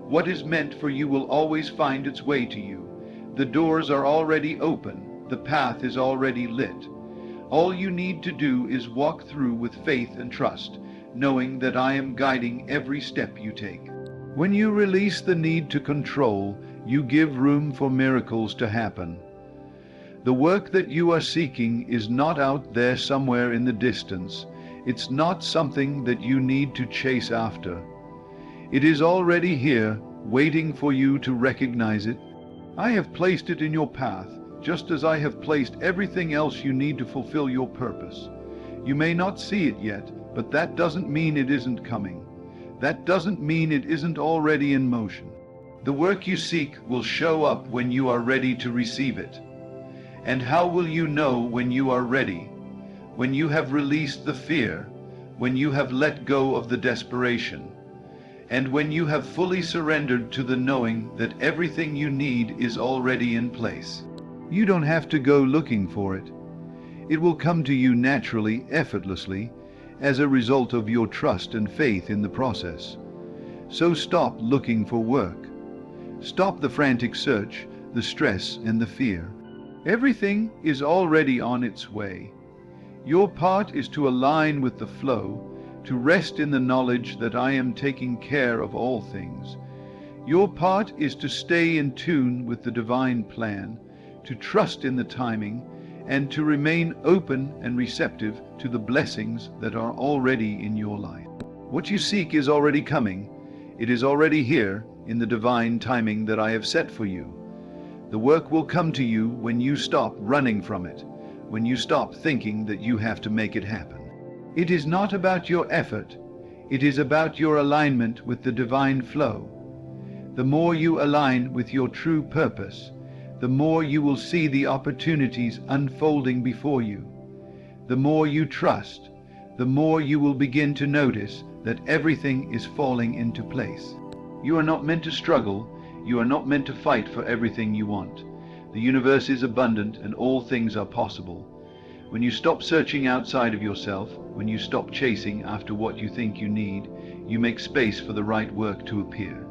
What is meant for you will always find its way to you. The doors are already open. The path is already lit. All you need to do is walk through with faith and trust, knowing that I am guiding every step you take. When you release the need to control, you give room for miracles to happen. The work that you are seeking is not out there somewhere in the distance. It's not something that you need to chase after. It is already here, waiting for you to recognize it. I have placed it in your path, just as I have placed everything else you need to fulfill your purpose. You may not see it yet, but that doesn't mean it isn't coming. That doesn't mean it isn't already in motion. The work you seek will show up when you are ready to receive it. And how will you know when you are ready? When you have released the fear, when you have let go of the desperation, and when you have fully surrendered to the knowing that everything you need is already in place. You don't have to go looking for it. It will come to you naturally, effortlessly, as a result of your trust and faith in the process. So stop looking for work. Stop the frantic search, the stress and the fear. Everything is already on its way. Your part is to align with the flow, to rest in the knowledge that I am taking care of all things. Your part is to stay in tune with the divine plan, to trust in the timing, and to remain open and receptive to the blessings that are already in your life. What you seek is already coming. It is already here in the divine timing that I have set for you. The work will come to you when you stop running from it, when you stop thinking that you have to make it happen. It is not about your effort. It is about your alignment with the divine flow. The more you align with your true purpose, the more you will see the opportunities unfolding before you. The more you trust, the more you will begin to notice that everything is falling into place. You are not meant to struggle. You are not meant to fight for everything you want. The universe is abundant and all things are possible. When you stop searching outside of yourself, when you stop chasing after what you think you need, you make space for the right work to appear.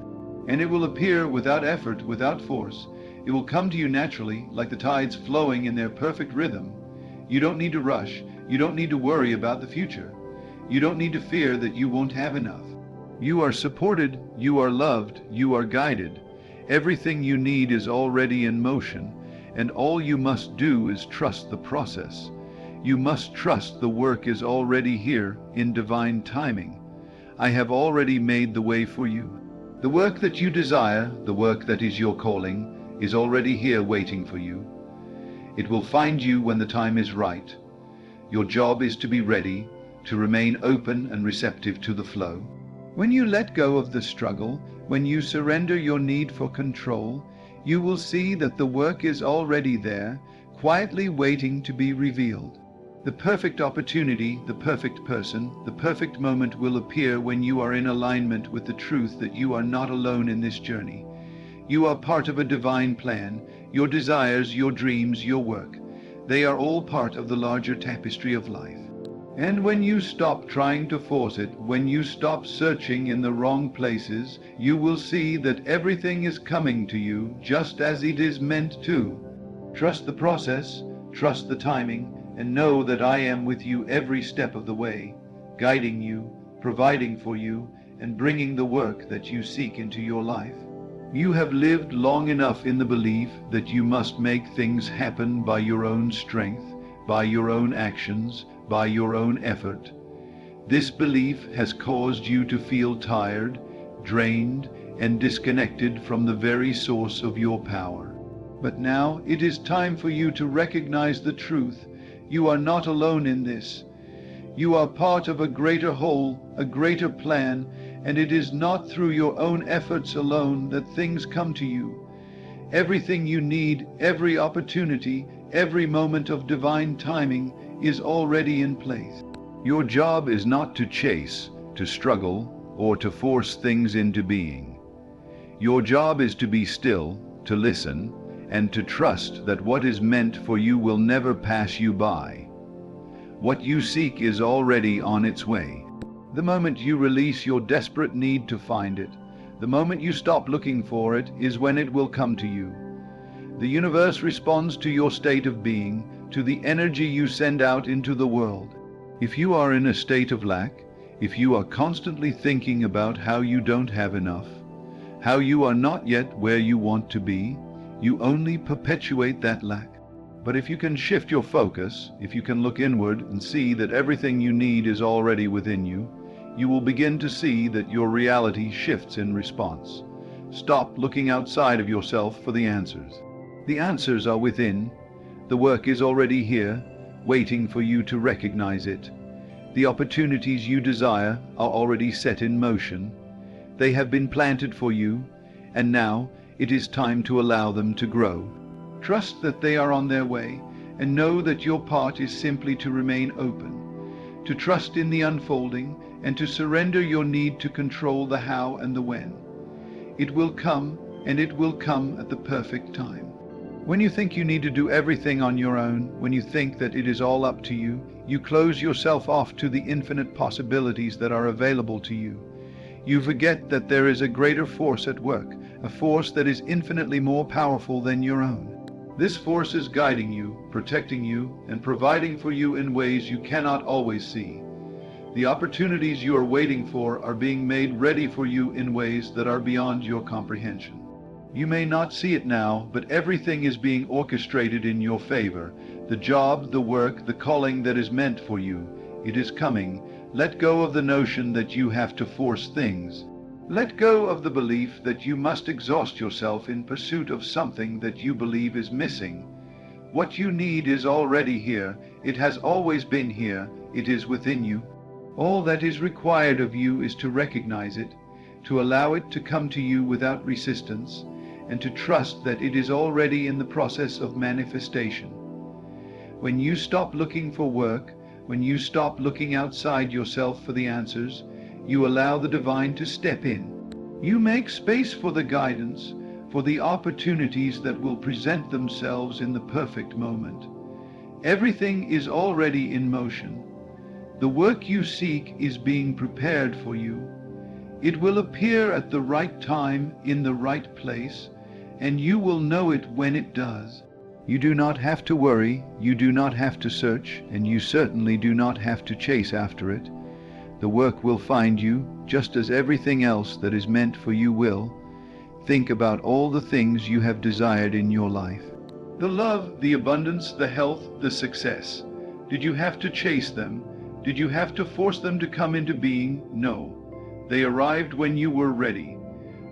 And it will appear without effort, without force. It will come to you naturally, like the tides flowing in their perfect rhythm. You don't need to rush. You don't need to worry about the future. You don't need to fear that you won't have enough. You are supported, you are loved, you are guided. Everything you need is already in motion, and all you must do is trust the process. You must trust the work is already here in divine timing. I have already made the way for you. The work that you desire, the work that is your calling, is already here waiting for you. It will find you when the time is right. Your job is to be ready, to remain open and receptive to the flow. When you let go of the struggle, when you surrender your need for control, you will see that the work is already there, quietly waiting to be revealed. The perfect opportunity, the perfect person, the perfect moment will appear when you are in alignment with the truth that you are not alone in this journey. You are part of a divine plan. Your desires, your dreams, your work, they are all part of the larger tapestry of life. And when you stop trying to force it, when you stop searching in the wrong places, you will see that everything is coming to you just as it is meant to. Trust the process, trust the timing, and know that I am with you every step of the way, guiding you, providing for you, and bringing the work that you seek into your life. You have lived long enough in the belief that you must make things happen by your own strength, by your own actions, by your own effort. This belief has caused you to feel tired, drained, and disconnected from the very source of your power. But now it is time for you to recognize the truth. You are not alone in this. You are part of a greater whole, a greater plan, and it is not through your own efforts alone that things come to you. Everything you need, every opportunity, every moment of divine timing is already in place. Your job is not to chase, to struggle, or to force things into being. Your job is to be still, to listen, and to trust that what is meant for you will never pass you by. What you seek is already on its way. The moment you release your desperate need to find it, the moment you stop looking for it, is when it will come to you. The universe responds to your state of being, to the energy you send out into the world. If you are in a state of lack, if you are constantly thinking about how you don't have enough, how you are not yet where you want to be, you only perpetuate that lack. But if you can shift your focus, if you can look inward and see that everything you need is already within you, you will begin to see that your reality shifts in response. Stop looking outside of yourself for the answers. The answers are within. The work is already here, waiting for you to recognize it. The opportunities you desire are already set in motion. They have been planted for you, and now it is time to allow them to grow. Trust that they are on their way, and know that your part is simply to remain open, to trust in the unfolding, and to surrender your need to control the how and the when. It will come, and it will come at the perfect time. When you think you need to do everything on your own, when you think that it is all up to you, you close yourself off to the infinite possibilities that are available to you. You forget that there is a greater force at work, a force that is infinitely more powerful than your own. This force is guiding you, protecting you, and providing for you in ways you cannot always see. The opportunities you are waiting for are being made ready for you in ways that are beyond your comprehension. You may not see it now, but everything is being orchestrated in your favor. The job, the work, the calling that is meant for you, it is coming. Let go of the notion that you have to force things. Let go of the belief that you must exhaust yourself in pursuit of something that you believe is missing. What you need is already here. It has always been here. It is within you. All that is required of you is to recognize it, to allow it to come to you without resistance, and to trust that it is already in the process of manifestation. When you stop looking for work, when you stop looking outside yourself for the answers, you allow the divine to step in. You make space for the guidance, for the opportunities that will present themselves in the perfect moment. Everything is already in motion. The work you seek is being prepared for you. It will appear at the right time, in the right place, and you will know it when it does. You do not have to worry, you do not have to search, and you certainly do not have to chase after it. The work will find you, just as everything else that is meant for you will. Think about all the things you have desired in your life. The love, the abundance, the health, the success. Did you have to chase them? Did you have to force them to come into being? No. They arrived when you were ready.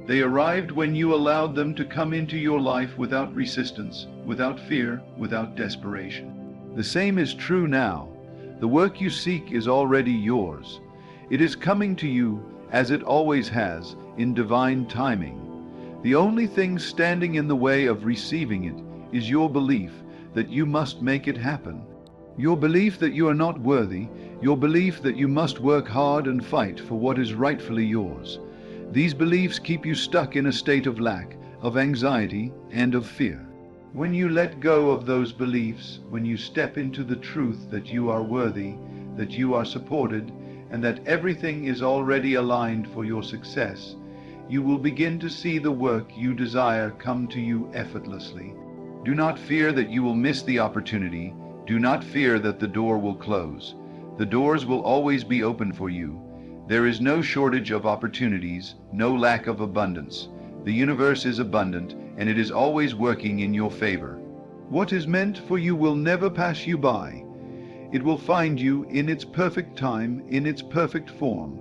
They arrived when you allowed them to come into your life without resistance, without fear, without desperation. The same is true now. The work you seek is already yours. It is coming to you, as it always has, in divine timing. The only thing standing in the way of receiving it is your belief that you must make it happen. Your belief that you are not worthy, your belief that you must work hard and fight for what is rightfully yours. These beliefs keep you stuck in a state of lack, of anxiety, and of fear. When you let go of those beliefs, when you step into the truth that you are worthy, that you are supported, and that everything is already aligned for your success, you will begin to see the work you desire come to you effortlessly. Do not fear that you will miss the opportunity. Do not fear that the door will close. The doors will always be open for you. There is no shortage of opportunities, no lack of abundance. The universe is abundant, and it is always working in your favor. What is meant for you will never pass you by. It will find you in its perfect time, in its perfect form.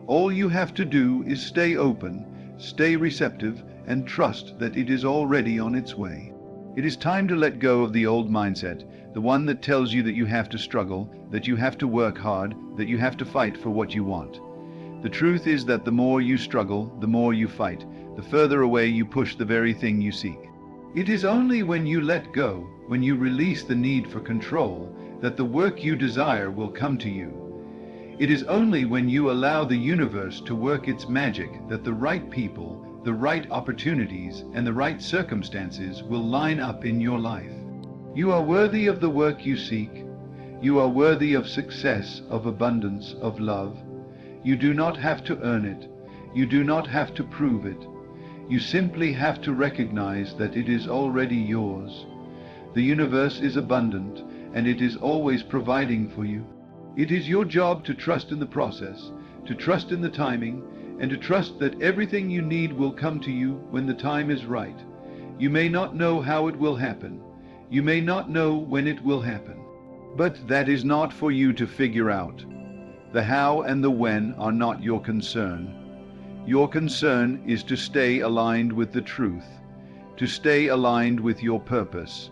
All you have to do is stay open, stay receptive, and trust that it is already on its way. It is time to let go of the old mindset, the one that tells you that you have to struggle, that you have to work hard, that you have to fight for what you want. The truth is that the more you struggle, the more you fight, the further away you push the very thing you seek. It is only when you let go, when you release the need for control, that the work you desire will come to you. It is only when you allow the universe to work its magic that the right people, the right opportunities, and the right circumstances will line up in your life. You are worthy of the work you seek. You are worthy of success, of abundance, of love. You do not have to earn it. You do not have to prove it. You simply have to recognize that it is already yours. The universe is abundant, and it is always providing for you. It is your job to trust in the process, to trust in the timing, and to trust that everything you need will come to you when the time is right. You may not know how it will happen. You may not know when it will happen. But that is not for you to figure out. The how and the when are not your concern. Your concern is to stay aligned with the truth, to stay aligned with your purpose,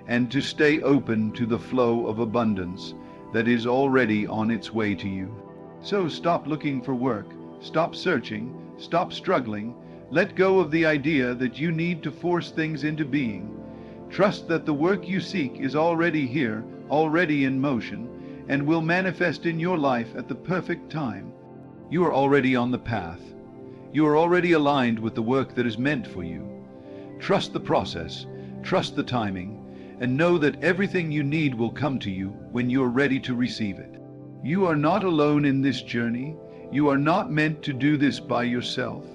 and to stay open to the flow of abundance that is already on its way to you. So stop looking for work, stop searching, stop struggling, let go of the idea that you need to force things into being. Trust that the work you seek is already here, already in motion, and will manifest in your life at the perfect time. You are already on the path. You are already aligned with the work that is meant for you. Trust the process. trust the timing, and know that everything you need will come to you when you are ready to receive it. You are not alone in this journey. You are not meant to do this by yourself.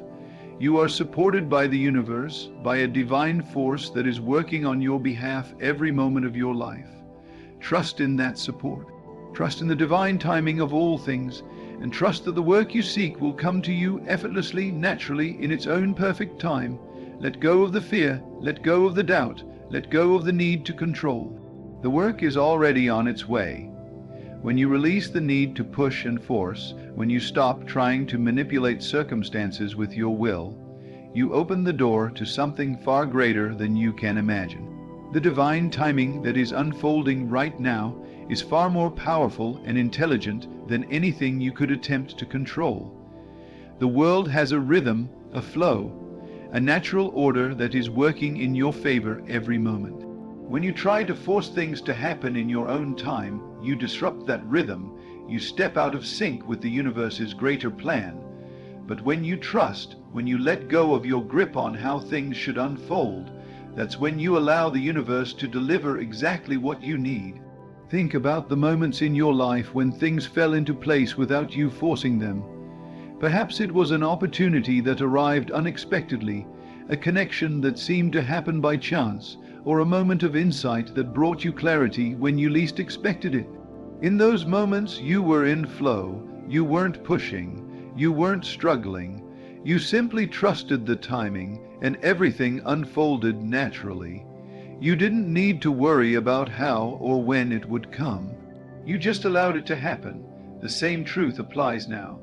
You are supported by the universe, by a divine force that is working on your behalf every moment of your life. Trust in that support. Trust in the divine timing of all things, and trust that the work you seek will come to you effortlessly, naturally, in its own perfect time. Let go of the fear, let go of the doubt, let go of the need to control. The work is already on its way. When you release the need to push and force, when you stop trying to manipulate circumstances with your will, you open the door to something far greater than you can imagine. The divine timing that is unfolding right now is far more powerful and intelligent than anything you could attempt to control. The world has a rhythm, a flow, a natural order that is working in your favor every moment. When you try to force things to happen in your own time, you disrupt that rhythm, you step out of sync with the universe's greater plan. But when you trust, when you let go of your grip on how things should unfold, that's when you allow the universe to deliver exactly what you need. Think about the moments in your life when things fell into place without you forcing them. Perhaps it was an opportunity that arrived unexpectedly, a connection that seemed to happen by chance, or a moment of insight that brought you clarity when you least expected it. In those moments, you were in flow. You weren't pushing. You weren't struggling. You simply trusted the timing, and everything unfolded naturally. You didn't need to worry about how or when it would come. You just allowed it to happen. The same truth applies now.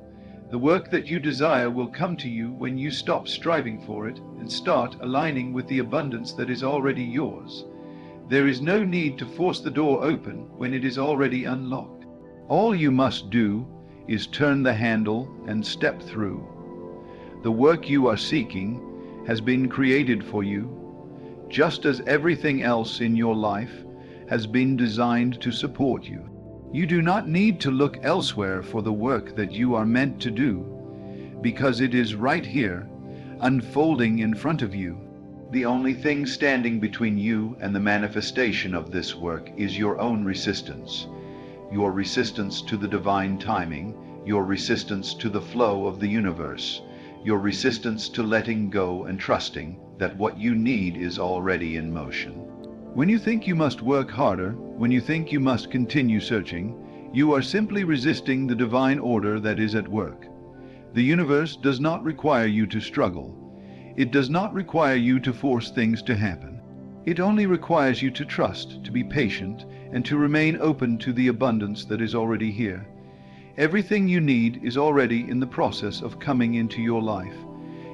The work that you desire will come to you when you stop striving for it and start aligning with the abundance that is already yours. There is no need to force the door open when it is already unlocked. All you must do is turn the handle and step through. The work you are seeking has been created for you, just as everything else in your life has been designed to support you. You do not need to look elsewhere for the work that you are meant to do, because it is right here, unfolding in front of you. The only thing standing between you and the manifestation of this work is your own resistance. Your resistance to the divine timing, your resistance to the flow of the universe, your resistance to letting go and trusting that what you need is already in motion. When you think you must work harder, when you think you must continue searching, you are simply resisting the divine order that is at work. The universe does not require you to struggle. It does not require you to force things to happen. It only requires you to trust, to be patient, and to remain open to the abundance that is already here. Everything you need is already in the process of coming into your life.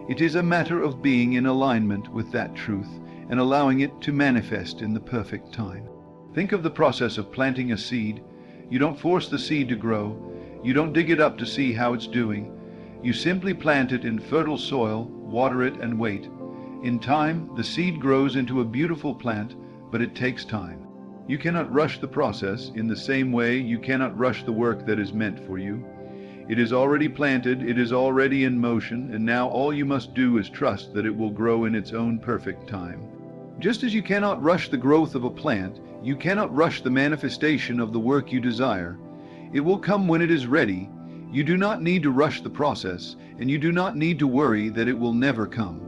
It is a matter of being in alignment with that truth and allowing it to manifest in the perfect time. Think of the process of planting a seed. You don't force the seed to grow. You don't dig it up to see how it's doing. You simply plant it in fertile soil, water it, and wait. In time, the seed grows into a beautiful plant, but it takes time. You cannot rush the process. In the same way, you cannot rush the work that is meant for you. It is already planted, it is already in motion, and now all you must do is trust that it will grow in its own perfect time. Just as you cannot rush the growth of a plant, you cannot rush the manifestation of the work you desire. It will come when it is ready. You do not need to rush the process, and you do not need to worry that it will never come.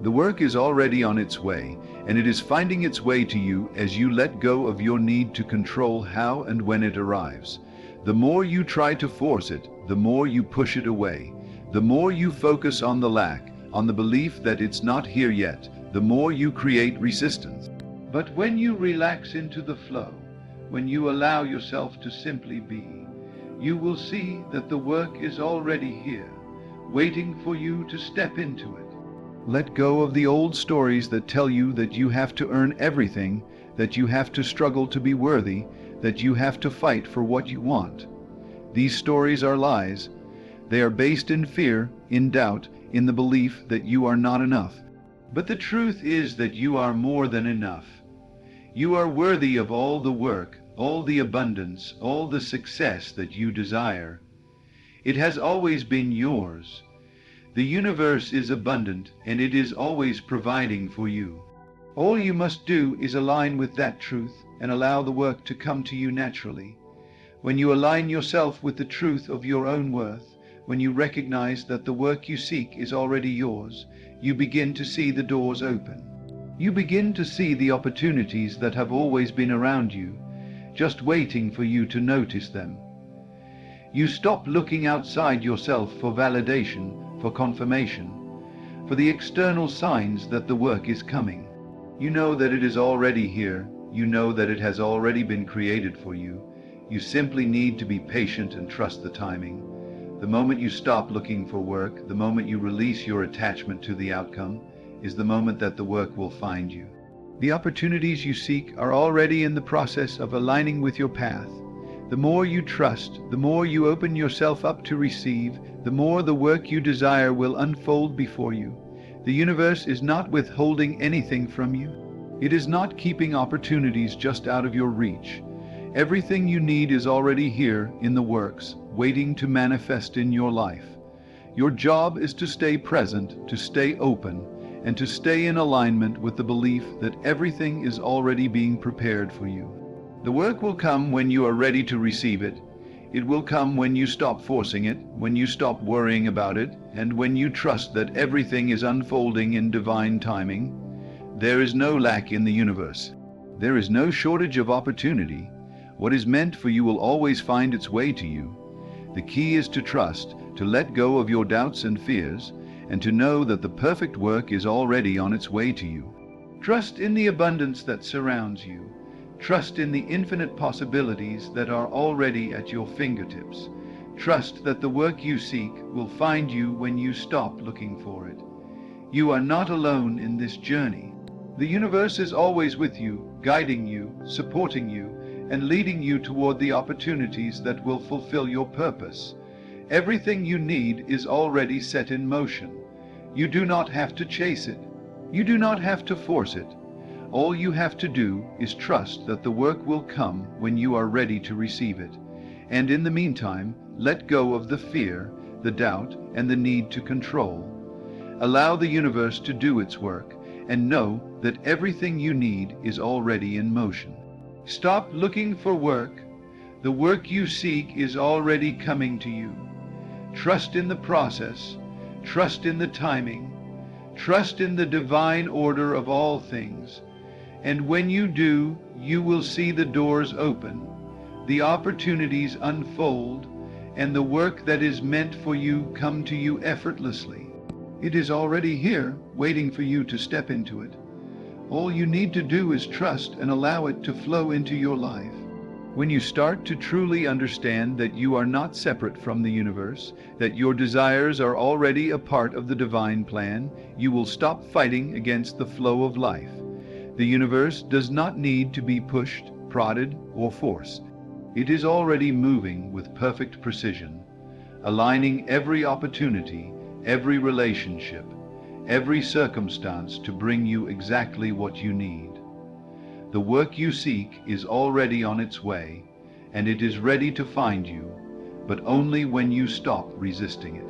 The work is already on its way, and it is finding its way to you as you let go of your need to control how and when it arrives. The more you try to force it, the more you push it away. The more you focus on the lack, on the belief that it's not here yet, the more you create resistance. But when you relax into the flow, when you allow yourself to simply be, you will see that the work is already here, waiting for you to step into it. Let go of the old stories that tell you that you have to earn everything, that you have to struggle to be worthy, that you have to fight for what you want. These stories are lies. They are based in fear, in doubt, in the belief that you are not enough. But the truth is that you are more than enough. You are worthy of all the work, all the abundance, all the success that you desire. It has always been yours. The universe is abundant, and it is always providing for you. All you must do is align with that truth and allow the work to come to you naturally. When you align yourself with the truth of your own worth, when you recognize that the work you seek is already yours, you begin to see the doors open. You begin to see the opportunities that have always been around you, just waiting for you to notice them. You stop looking outside yourself for validation, for confirmation, for the external signs that the work is coming. You know that it is already here. You know that it has already been created for you. You simply need to be patient and trust the timing. The moment you stop looking for work, the moment you release your attachment to the outcome, is the moment that the work will find you. The opportunities you seek are already in the process of aligning with your path. The more you trust, the more you open yourself up to receive, the more the work you desire will unfold before you. The universe is not withholding anything from you. It is not keeping opportunities just out of your reach. Everything you need is already here in the works, waiting to manifest in your life. Your job is to stay present, to stay open, and to stay in alignment with the belief that everything is already being prepared for you. The work will come when you are ready to receive it. It will come when you stop forcing it, when you stop worrying about it, and when you trust that everything is unfolding in divine timing. There is no lack in the universe. There is no shortage of opportunity. What is meant for you will always find its way to you. The key is to trust, to let go of your doubts and fears, and to know that the perfect work is already on its way to you. Trust in the abundance that surrounds you. Trust in the infinite possibilities that are already at your fingertips. Trust that the work you seek will find you when you stop looking for it. You are not alone in this journey. The universe is always with you, guiding you, supporting you, and leading you toward the opportunities that will fulfill your purpose. Everything you need is already set in motion. You do not have to chase it. You do not have to force it. All you have to do is trust that the work will come when you are ready to receive it. And in the meantime, let go of the fear, the doubt, and the need to control. Allow the universe to do its work, and know that everything you need is already in motion. Stop looking for work. The work you seek is already coming to you. Trust in the process. Trust in the timing. Trust in the divine order of all things. And when you do, you will see the doors open, the opportunities unfold, and the work that is meant for you come to you effortlessly. It is already here, waiting for you to step into it. All you need to do is trust and allow it to flow into your life. When you start to truly understand that you are not separate from the universe, that your desires are already a part of the divine plan, you will stop fighting against the flow of life. The universe does not need to be pushed, prodded, or forced. It is already moving with perfect precision, aligning every opportunity, every relationship, every circumstance to bring you exactly what you need. The work you seek is already on its way, and it is ready to find you, but only when you stop resisting it.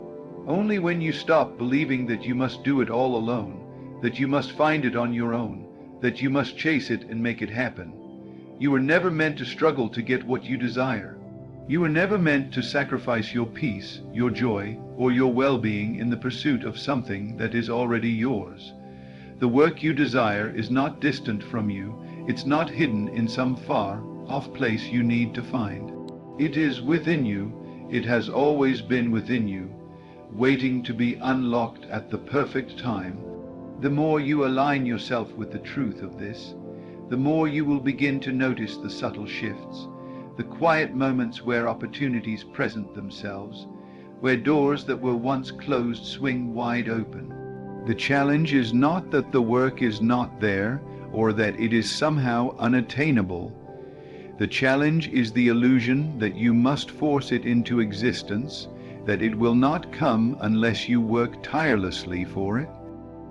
Only when you stop believing that you must do it all alone, that you must find it on your own, that you must chase it and make it happen. You were never meant to struggle to get what you desire. You were never meant to sacrifice your peace, your joy, or your well-being in the pursuit of something that is already yours. The work you desire is not distant from you. It's not hidden in some far-off place you need to find. It is within you. It has always been within you, waiting to be unlocked at the perfect time. The more you align yourself with the truth of this, the more you will begin to notice the subtle shifts, the quiet moments where opportunities present themselves, where doors that were once closed swing wide open. The challenge is not that the work is not there, or that it is somehow unattainable. The challenge is the illusion that you must force it into existence, that it will not come unless you work tirelessly for it.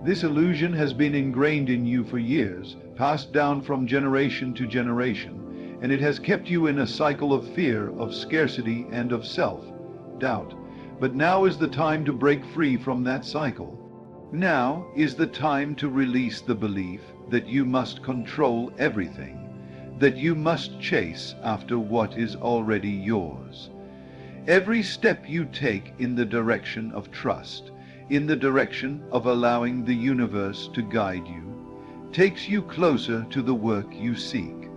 This illusion has been ingrained in you for years, passed down from generation to generation, and it has kept you in a cycle of fear, of scarcity, and of self-doubt. But now is the time to break free from that cycle. Now is the time to release the belief, that you must control everything, that you must chase after what is already yours. Every step you take in the direction of trust, in the direction of allowing the universe to guide you, takes you closer to the work you seek.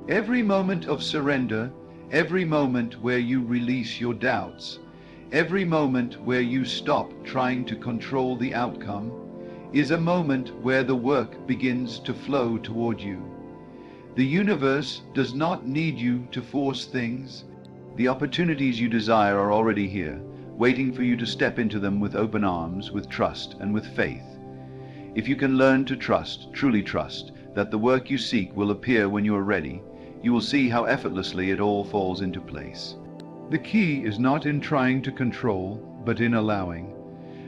Every moment of surrender, every moment where you release your doubts, every moment where you stop trying to control the outcome, is a moment where the work begins to flow toward you. The universe does not need you to force things. The opportunities you desire are already here, waiting for you to step into them with open arms, with trust and with faith. If you can learn to trust, truly trust, that the work you seek will appear when you are ready, you will see how effortlessly it all falls into place. The key is not in trying to control, but in allowing.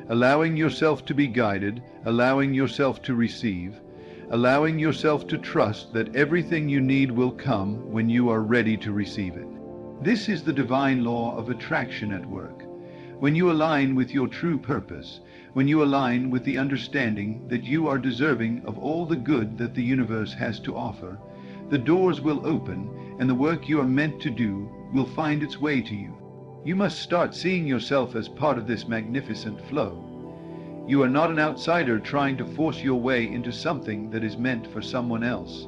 Allowing yourself to be guided, allowing yourself to receive, allowing yourself to trust that everything you need will come when you are ready to receive it. This is the divine law of attraction at work. When you align with your true purpose, when you align with the understanding that you are deserving of all the good that the universe has to offer, the doors will open and the work you are meant to do will find its way to you. You must start seeing yourself as part of this magnificent flow. You are not an outsider trying to force your way into something that is meant for someone else.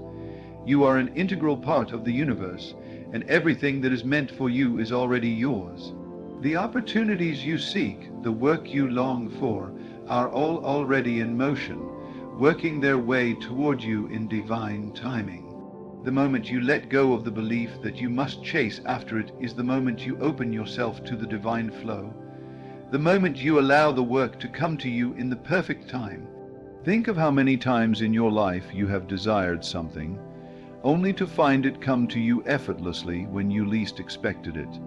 You are an integral part of the universe, and everything that is meant for you is already yours. The opportunities you seek, the work you long for, are all already in motion, working their way toward you in divine timing. The moment you let go of the belief that you must chase after it is the moment you open yourself to the divine flow. The moment you allow the work to come to you in the perfect time. Think of how many times in your life you have desired something, only to find it come to you effortlessly when you least expected it.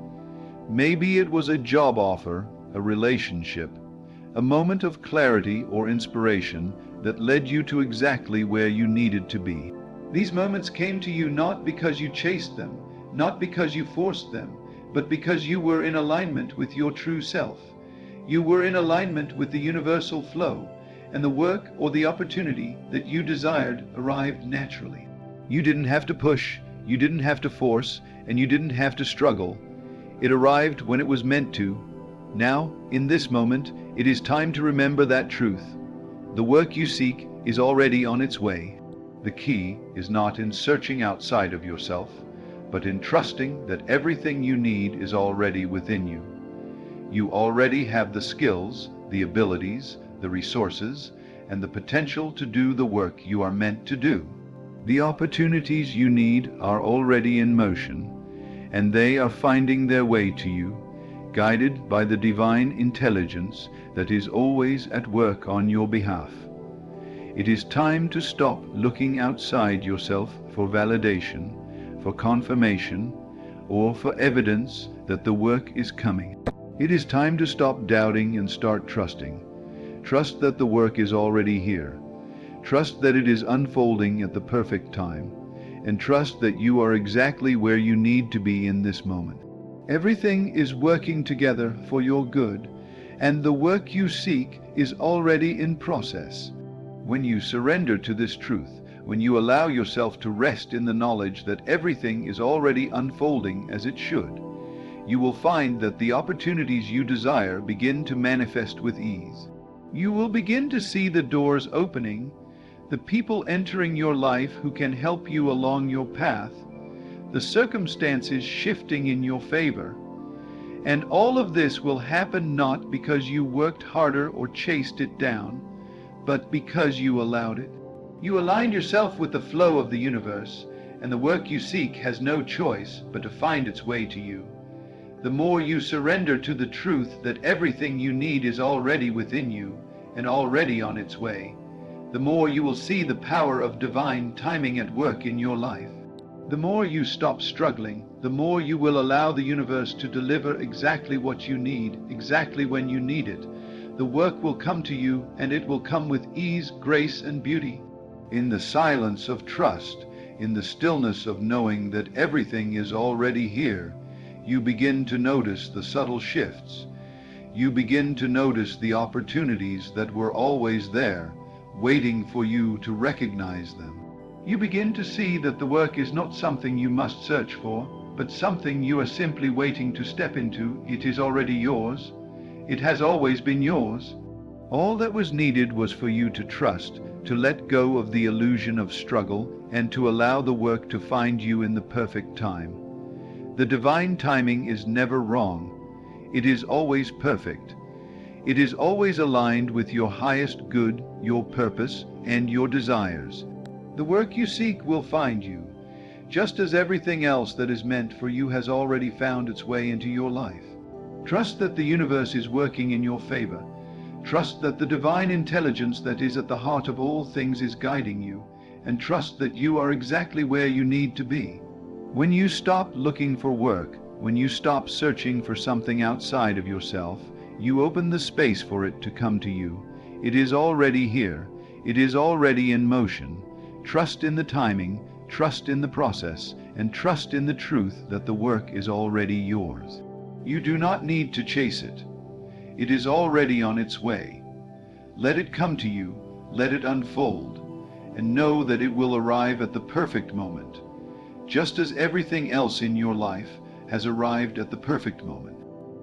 Maybe it was a job offer, a relationship, a moment of clarity or inspiration that led you to exactly where you needed to be. These moments came to you not because you chased them, not because you forced them, but because you were in alignment with your true self. You were in alignment with the universal flow, and the work or the opportunity that you desired arrived naturally. You didn't have to push, you didn't have to force, and you didn't have to struggle. It arrived when it was meant to. Now, in this moment, it is time to remember that truth. The work you seek is already on its way. The key is not in searching outside of yourself, but in trusting that everything you need is already within you. You already have the skills, the abilities, the resources, and the potential to do the work you are meant to do. The opportunities you need are already in motion, and they are finding their way to you, guided by the divine intelligence that is always at work on your behalf. It is time to stop looking outside yourself for validation, for confirmation, or for evidence that the work is coming. It is time to stop doubting and start trusting. Trust that the work is already here. Trust that it is unfolding at the perfect time, and trust that you are exactly where you need to be in this moment. Everything is working together for your good, and the work you seek is already in process. When you surrender to this truth, when you allow yourself to rest in the knowledge that everything is already unfolding as it should, you will find that the opportunities you desire begin to manifest with ease. You will begin to see the doors opening, the people entering your life who can help you along your path, the circumstances shifting in your favor. And all of this will happen not because you worked harder or chased it down, but because you allowed it. You aligned yourself with the flow of the universe, and the work you seek has no choice but to find its way to you. The more you surrender to the truth that everything you need is already within you and already on its way, the more you will see the power of divine timing at work in your life. The more you stop struggling, the more you will allow the universe to deliver exactly what you need, exactly when you need it. The work will come to you, and it will come with ease, grace, and beauty. In the silence of trust, in the stillness of knowing that everything is already here, you begin to notice the subtle shifts. You begin to notice the opportunities that were always there, waiting for you to recognize them. You begin to see that the work is not something you must search for, but something you are simply waiting to step into. It is already yours. It has always been yours. All that was needed was for you to trust, to let go of the illusion of struggle, and to allow the work to find you in the perfect time. The divine timing is never wrong. It is always perfect. It is always aligned with your highest good, your purpose, and your desires. The work you seek will find you, just as everything else that is meant for you has already found its way into your life. Trust that the universe is working in your favor. Trust that the divine intelligence that is at the heart of all things is guiding you, and trust that you are exactly where you need to be. When you stop looking for work, when you stop searching for something outside of yourself, you open the space for it to come to you. It is already here. It is already in motion. Trust in the timing, trust in the process, and trust in the truth that the work is already yours. You do not need to chase it. It is already on its way. Let it come to you, let it unfold, and know that it will arrive at the perfect moment, just as everything else in your life has arrived at the perfect moment.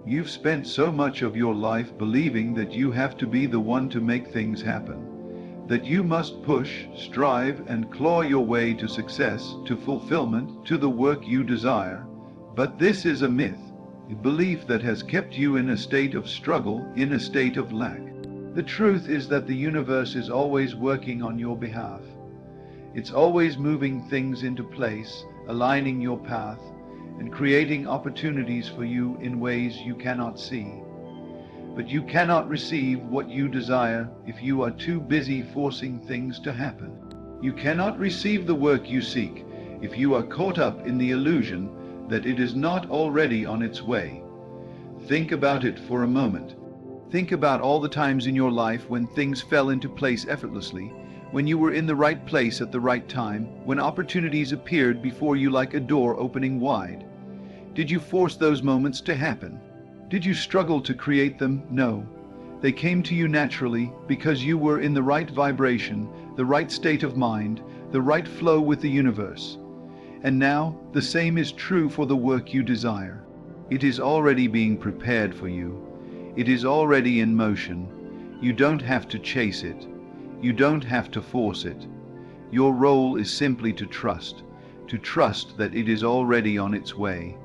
You've spent so much of your life believing that you have to be the one to make things happen, that you must push, strive, and claw your way to success, to fulfillment, to the work you desire. But this is a myth, a belief that has kept you in a state of struggle, in a state of lack. The truth is that the universe is always working on your behalf. It's always moving things into place, aligning your path, and creating opportunities for you in ways you cannot see. But you cannot receive what you desire if you are too busy forcing things to happen. You cannot receive the work you seek if you are caught up in the illusion that it is not already on its way. Think about it for a moment. Think about all the times in your life when things fell into place effortlessly, when you were in the right place at the right time, when opportunities appeared before you like a door opening wide. Did you force those moments to happen? Did you struggle to create them? No. They came to you naturally because you were in the right vibration, the right state of mind, the right flow with the universe. And now, the same is true for the work you desire. It is already being prepared for you. It is already in motion. You don't have to chase it. You don't have to force it. Your role is simply to trust that it is already on its way.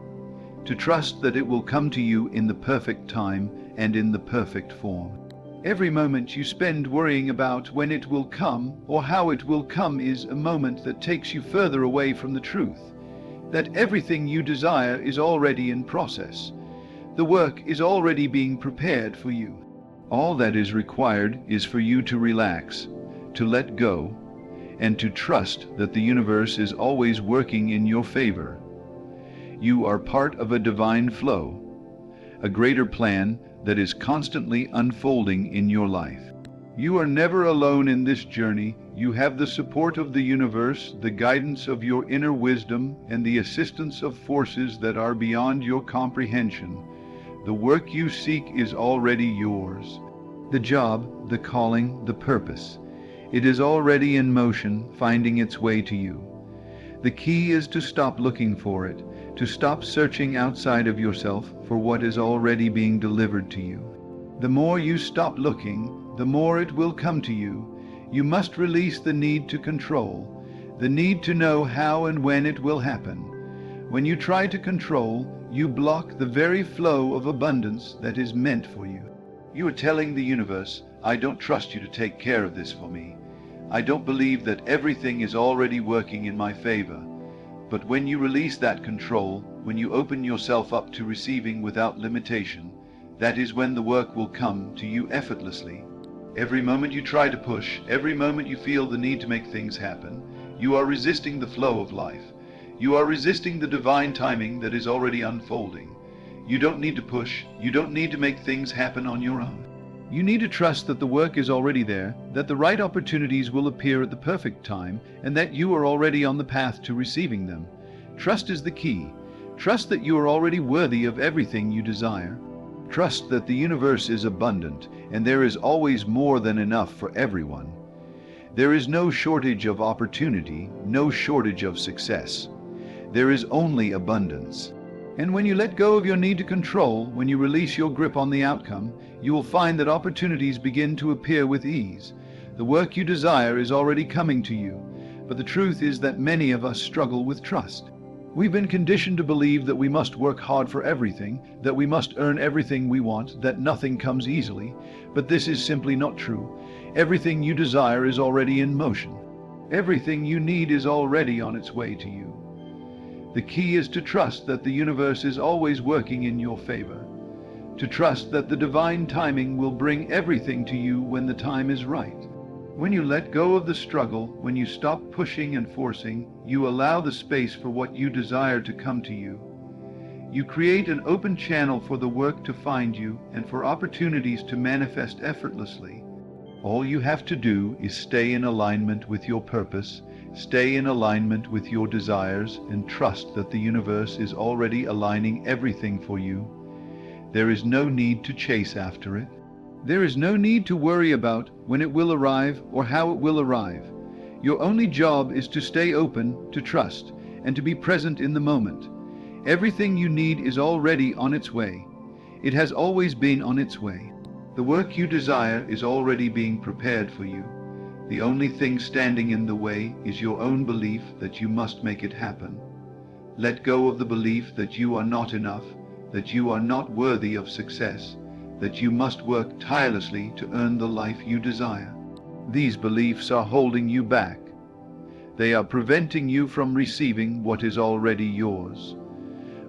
To trust that it will come to you in the perfect time and in the perfect form. Every moment you spend worrying about when it will come or how it will come is a moment that takes you further away from the truth, that everything you desire is already in process. The work is already being prepared for you. All that is required is for you to relax, to let go, and to trust that the universe is always working in your favor. You are part of a divine flow, a greater plan that is constantly unfolding in your life. You are never alone in this journey. You have the support of the universe, the guidance of your inner wisdom, and the assistance of forces that are beyond your comprehension. The work you seek is already yours. The job, the calling, the purpose. It is already in motion, finding its way to you. The key is to stop looking for it, to stop searching outside of yourself for what is already being delivered to you. The more you stop looking, the more it will come to you. You must release the need to control, the need to know how and when it will happen. When you try to control, you block the very flow of abundance that is meant for you. You are telling the universe, I don't trust you to take care of this for me. I don't believe that everything is already working in my favor. But when you release that control, when you open yourself up to receiving without limitation, that is when the work will come to you effortlessly. Every moment you try to push, every moment you feel the need to make things happen, you are resisting the flow of life. You are resisting the divine timing that is already unfolding. You don't need to push. You don't need to make things happen on your own. You need to trust that the work is already there, that the right opportunities will appear at the perfect time, and that you are already on the path to receiving them. Trust is the key. Trust that you are already worthy of everything you desire. Trust that the universe is abundant, and there is always more than enough for everyone. There is no shortage of opportunity, no shortage of success. There is only abundance. And when you let go of your need to control, when you release your grip on the outcome, you will find that opportunities begin to appear with ease. The work you desire is already coming to you, but the truth is that many of us struggle with trust. We've been conditioned to believe that we must work hard for everything, that we must earn everything we want, that nothing comes easily, but this is simply not true. Everything you desire is already in motion. Everything you need is already on its way to you. The key is to trust that the universe is always working in your favor, to trust that the divine timing will bring everything to you when the time is right. When you let go of the struggle, when you stop pushing and forcing, you allow the space for what you desire to come to you. You create an open channel for the work to find you and for opportunities to manifest effortlessly. All you have to do is stay in alignment with your purpose, stay in alignment with your desires, and trust that the universe is already aligning everything for you. There is no need to chase after it. There is no need to worry about when it will arrive or how it will arrive. Your only job is to stay open, to trust, and to be present in the moment. Everything you need is already on its way. It has always been on its way. The work you desire is already being prepared for you. The only thing standing in the way is your own belief that you must make it happen. Let go of the belief that you are not enough, that you are not worthy of success, that you must work tirelessly to earn the life you desire. These beliefs are holding you back. They are preventing you from receiving what is already yours.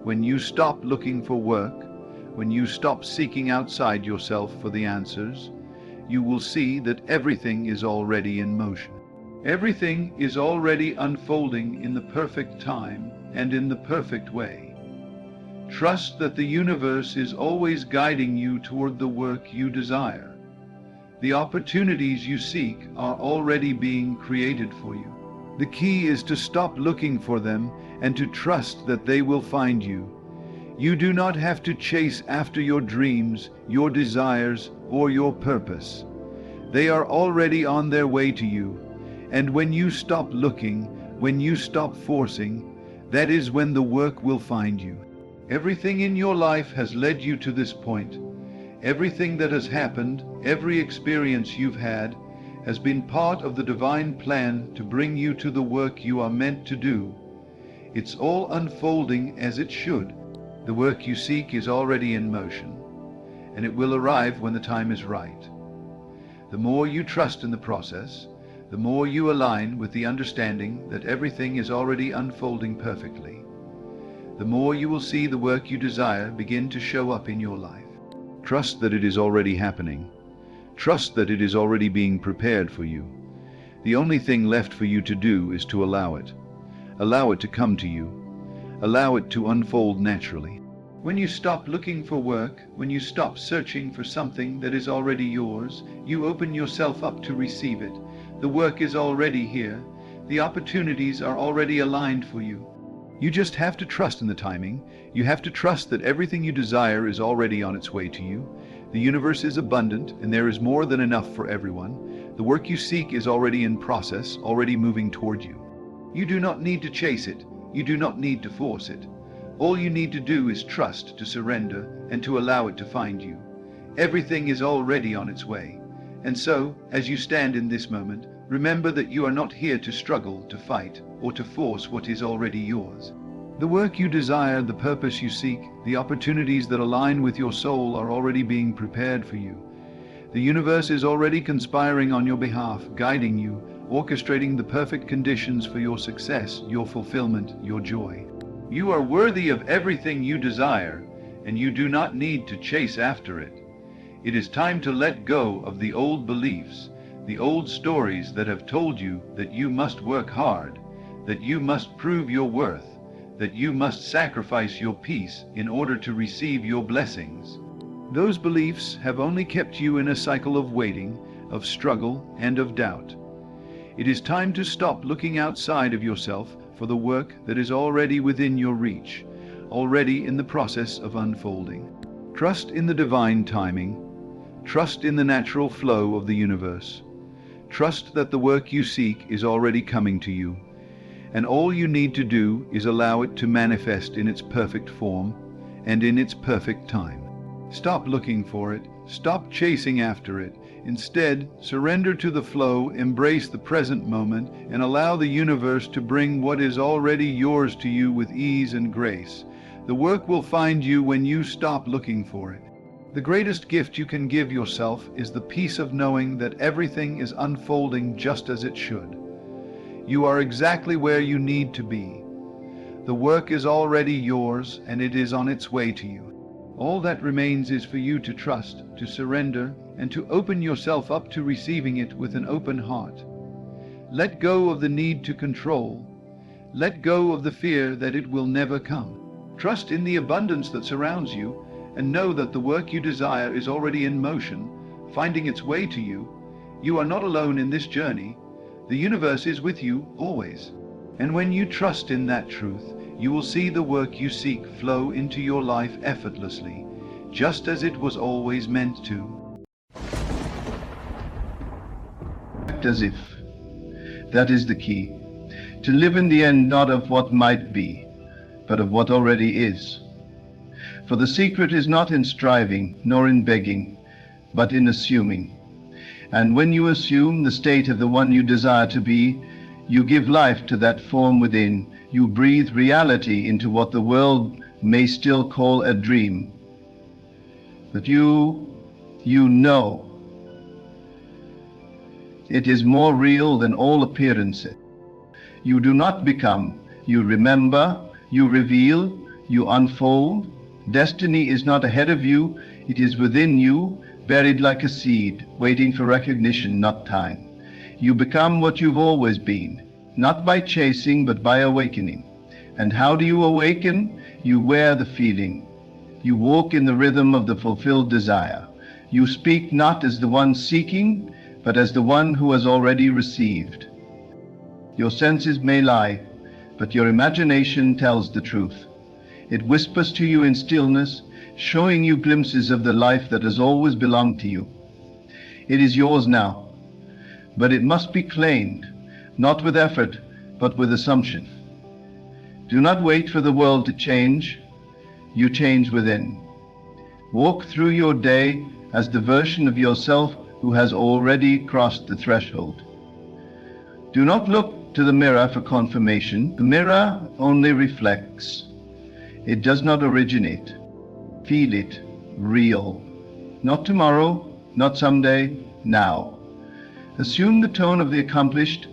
When you stop looking for work, when you stop seeking outside yourself for the answers, you will see that everything is already in motion. Everything is already unfolding in the perfect time and in the perfect way. Trust that the universe is always guiding you toward the work you desire. The opportunities you seek are already being created for you. The key is to stop looking for them and to trust that they will find you. You do not have to chase after your dreams, your desires, or your purpose. They are already on their way to you. And when you stop looking, when you stop forcing, that is when the work will find you. Everything in your life has led you to this point. Everything that has happened, every experience you've had, has been part of the divine plan to bring you to the work you are meant to do. It's all unfolding as it should. The work you seek is already in motion, and it will arrive when the time is right. The more you trust in the process, the more you align with the understanding that everything is already unfolding perfectly, the more you will see the work you desire begin to show up in your life. Trust that it is already happening. Trust that it is already being prepared for you. The only thing left for you to do is to allow it. Allow it to come to you. Allow it to unfold naturally. When you stop looking for work, when you stop searching for something that is already yours, you open yourself up to receive it. The work is already here. The opportunities are already aligned for you. You just have to trust in the timing. You have to trust that everything you desire is already on its way to you. The universe is abundant, and there is more than enough for everyone. The work you seek is already in process, already moving toward you. You do not need to chase it. You do not need to force it. All you need to do is trust, to surrender, and to allow it to find you. Everything is already on its way. And so, as you stand in this moment, remember that you are not here to struggle, to fight, or to force what is already yours. The work you desire, the purpose you seek, the opportunities that align with your soul are already being prepared for you. The universe is already conspiring on your behalf, guiding you, orchestrating the perfect conditions for your success, your fulfillment, your joy. You are worthy of everything you desire, and you do not need to chase after it. It is time to let go of the old beliefs, the old stories that have told you that you must work hard, that you must prove your worth, that you must sacrifice your peace in order to receive your blessings. Those beliefs have only kept you in a cycle of waiting, of struggle, and of doubt. It is time to stop looking outside of yourself for the work that is already within your reach, already in the process of unfolding. Trust in the divine timing. Trust in the natural flow of the universe. Trust that the work you seek is already coming to you, and all you need to do is allow it to manifest in its perfect form and in its perfect time. Stop looking for it. Stop chasing after it. Instead, surrender to the flow, embrace the present moment, and allow the universe to bring what is already yours to you with ease and grace. The work will find you when you stop looking for it. The greatest gift you can give yourself is the peace of knowing that everything is unfolding just as it should. You are exactly where you need to be. The work is already yours, and it is on its way to you. All that remains is for you to trust, to surrender, and to open yourself up to receiving it with an open heart. Let go of the need to control. Let go of the fear that it will never come. Trust in the abundance that surrounds you, and know that the work you desire is already in motion, finding its way to you. You are not alone in this journey. The universe is with you always. And when you trust in that truth, you will see the work you seek flow into your life effortlessly, just as it was always meant to. Act as if. That is the key. To live in the end not of what might be, but of what already is. For the secret is not in striving, nor in begging, but in assuming. And when you assume the state of the one you desire to be, you give life to that form within. You breathe reality into what the world may still call a dream. But you know it is more real than all appearances. You do not become, you remember, you reveal, you unfold. Destiny is not ahead of you, it is within you, buried like a seed, waiting for recognition, not time. You become what you've always been, not by chasing, but by awakening. And how do you awaken? You wear the feeling. You walk in the rhythm of the fulfilled desire. You speak not as the one seeking, but as the one who has already received. Your senses may lie, but your imagination tells the truth. It whispers to you in stillness, showing you glimpses of the life that has always belonged to you. It is yours now, but it must be claimed, not with effort, but with assumption. Do not wait for the world to change. You change within. Walk through your day as the version of yourself who has already crossed the threshold. Do not look to the mirror for confirmation. The mirror only reflects. It does not originate. Feel it, real. Not tomorrow, not someday, now. Assume the tone of the accomplished.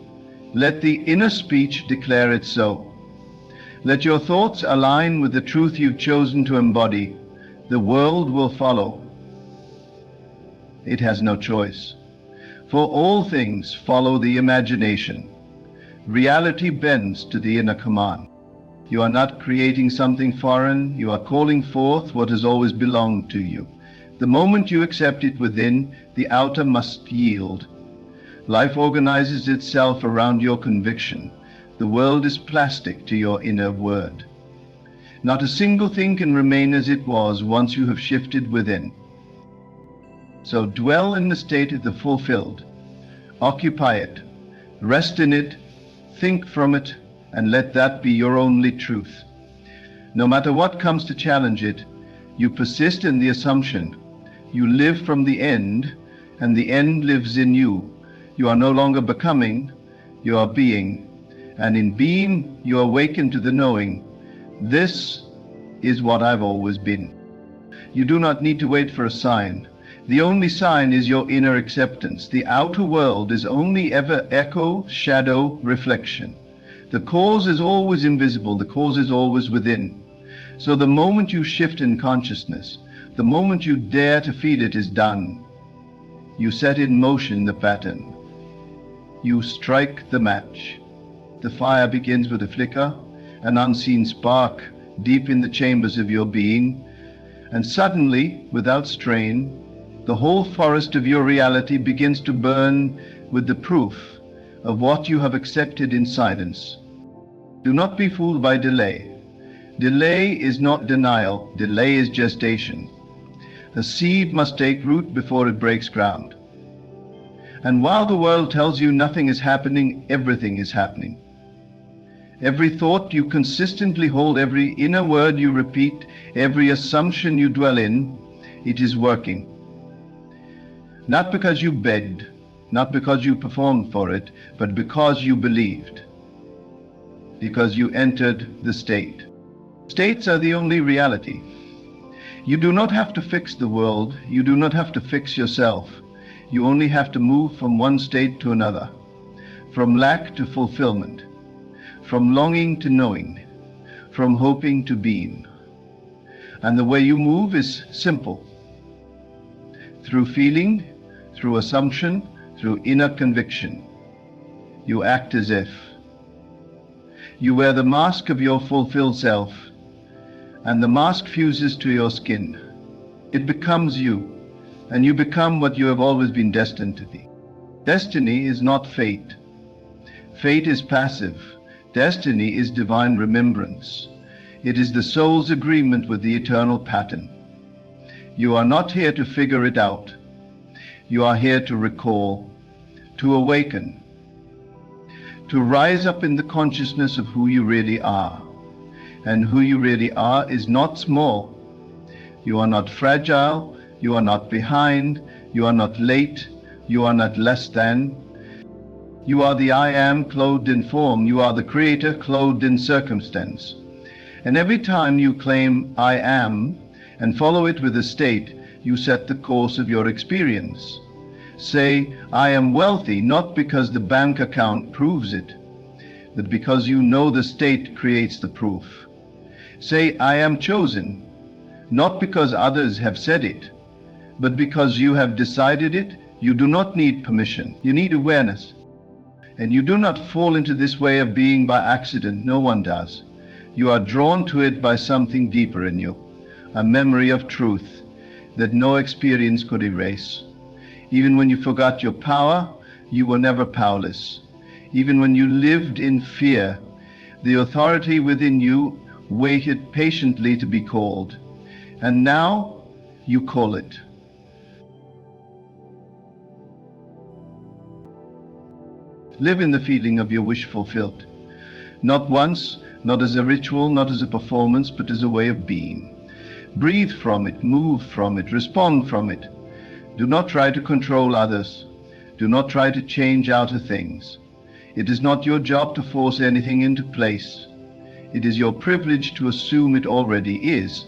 Let the inner speech declare it so. Let your thoughts align with the truth you've chosen to embody. The world will follow. It has no choice. For all things follow the imagination. Reality bends to the inner command. You are not creating something foreign. You are calling forth what has always belonged to you. The moment you accept it within, the outer must yield. Life organizes itself around your conviction. The world is plastic to your inner word. Not a single thing can remain as it was once you have shifted within. So dwell in the state of the fulfilled. Occupy it. Rest in it. Think from it, and let that be your only truth. No matter what comes to challenge it, you persist in the assumption. You live from the end, and the end lives in you. You are no longer becoming, you are being. And in being, you awaken to the knowing. This is what I've always been. You do not need to wait for a sign. The only sign is your inner acceptance. The outer world is only ever echo, shadow, reflection. The cause is always invisible. The cause is always within. So the moment you shift in consciousness, the moment you dare to feed it is done. You set in motion the pattern. You strike the match. The fire begins with a flicker, an unseen spark deep in the chambers of your being, and suddenly, without strain, the whole forest of your reality begins to burn with the proof of what you have accepted in silence. Do not be fooled by delay. Delay is not denial. Delay is gestation. A seed must take root before it breaks ground. And while the world tells you nothing is happening, everything is happening. Every thought you consistently hold, every inner word you repeat, every assumption you dwell in, it is working. Not because you begged, not because you performed for it, but because you believed. Because you entered the state. States are the only reality. You do not have to fix the world. You do not have to fix yourself. You only have to move from one state to another, from lack to fulfillment, from longing to knowing, from hoping to being. And the way you move is simple. Through feeling, through assumption, through inner conviction. You act as if. You wear the mask of your fulfilled self, and the mask fuses to your skin. It becomes you, and you become what you have always been destined to be. Destiny is not fate. Fate is passive. Destiny is divine remembrance. It is the soul's agreement with the eternal pattern. You are not here to figure it out. You are here to recall, to awaken, to rise up in the consciousness of who you really are. And who you really are is not small. You are not fragile. You are not behind. You are not late. You are not less than. You are the I am clothed in form. You are the creator clothed in circumstance. And every time you claim I am and follow it with a state, you set the course of your experience. Say, I am wealthy, not because the bank account proves it, but because you know the state creates the proof. Say, I am chosen, not because others have said it, but because you have decided it. You do not need permission. You need awareness. And you do not fall into this way of being by accident. No one does. You are drawn to it by something deeper in you, a memory of truth that no experience could erase. Even when you forgot your power, you were never powerless. Even when you lived in fear, the authority within you waited patiently to be called. And now you call it. Live in the feeling of your wish fulfilled. Not once, not as a ritual, not as a performance, but as a way of being. Breathe from it, move from it, respond from it. Do not try to control others. Do not try to change outer things. It is not your job to force anything into place. It is your privilege to assume it already is.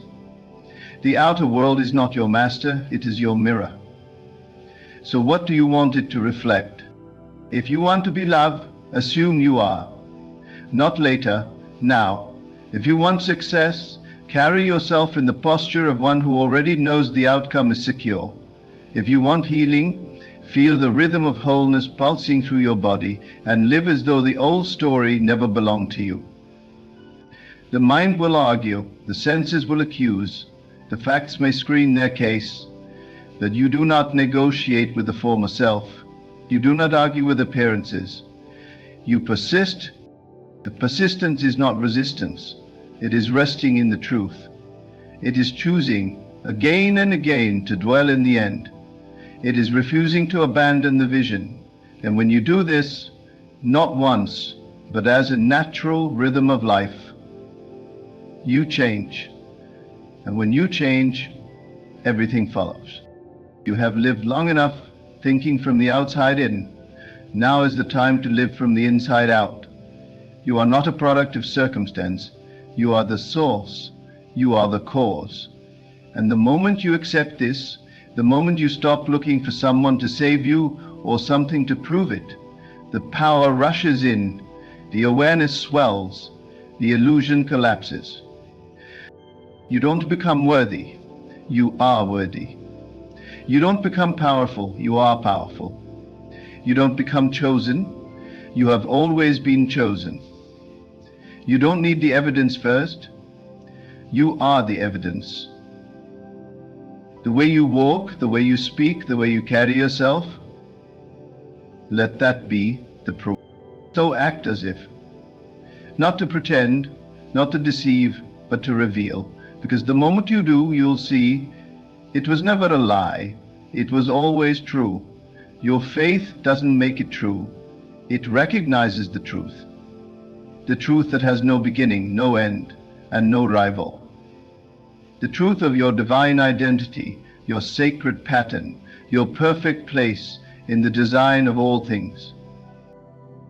The outer world is not your master, it is your mirror. So what do you want it to reflect? If you want to be love, assume you are. Not later, now. If you want success, carry yourself in the posture of one who already knows the outcome is secure. If you want healing, feel the rhythm of wholeness pulsing through your body and live as though the old story never belonged to you. The mind will argue, the senses will accuse, the facts may screen their case, but you do not negotiate with the former self. You do not argue with appearances. You persist. The persistence is not resistance. It is resting in the truth. It is choosing again and again to dwell in the end. It is refusing to abandon the vision. And when you do this, not once, but as a natural rhythm of life, you change. And when you change, everything follows. You have lived long enough thinking from the outside in. Now is the time to live from the inside out. You are not a product of circumstance. You are the source. You are the cause. And the moment you accept this, the moment you stop looking for someone to save you or something to prove it, the power rushes in, the awareness swells, the illusion collapses. You don't become worthy. You are worthy. You don't become powerful. You are powerful. You don't become chosen. You have always been chosen. You don't need the evidence first. You are the evidence. The way you walk, the way you speak, the way you carry yourself, let that be the proof. So act as if. Not to pretend, not to deceive, but to reveal. Because the moment you do, you'll see it was never a lie. It was always true. Your faith doesn't make it true. It recognizes the truth that has no beginning, no end, and no rival. The truth of your divine identity, your sacred pattern, your perfect place in the design of all things.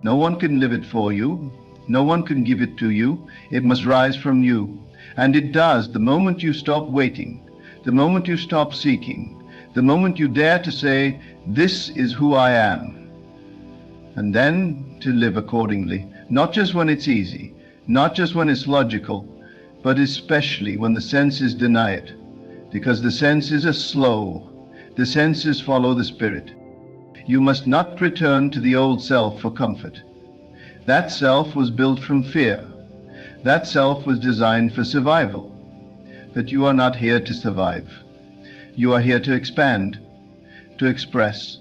No one can live it for you. No one can give it to you. It must rise from you. And it does the moment you stop waiting, the moment you stop seeking, the moment you dare to say, "This is who I am." And then to live accordingly, not just when it's easy, not just when it's logical, but especially when the senses deny it, because the senses are slow. The senses follow the spirit. You must not return to the old self for comfort. That self was built from fear. That self was designed for survival. But you are not here to survive. You are here to expand, to express,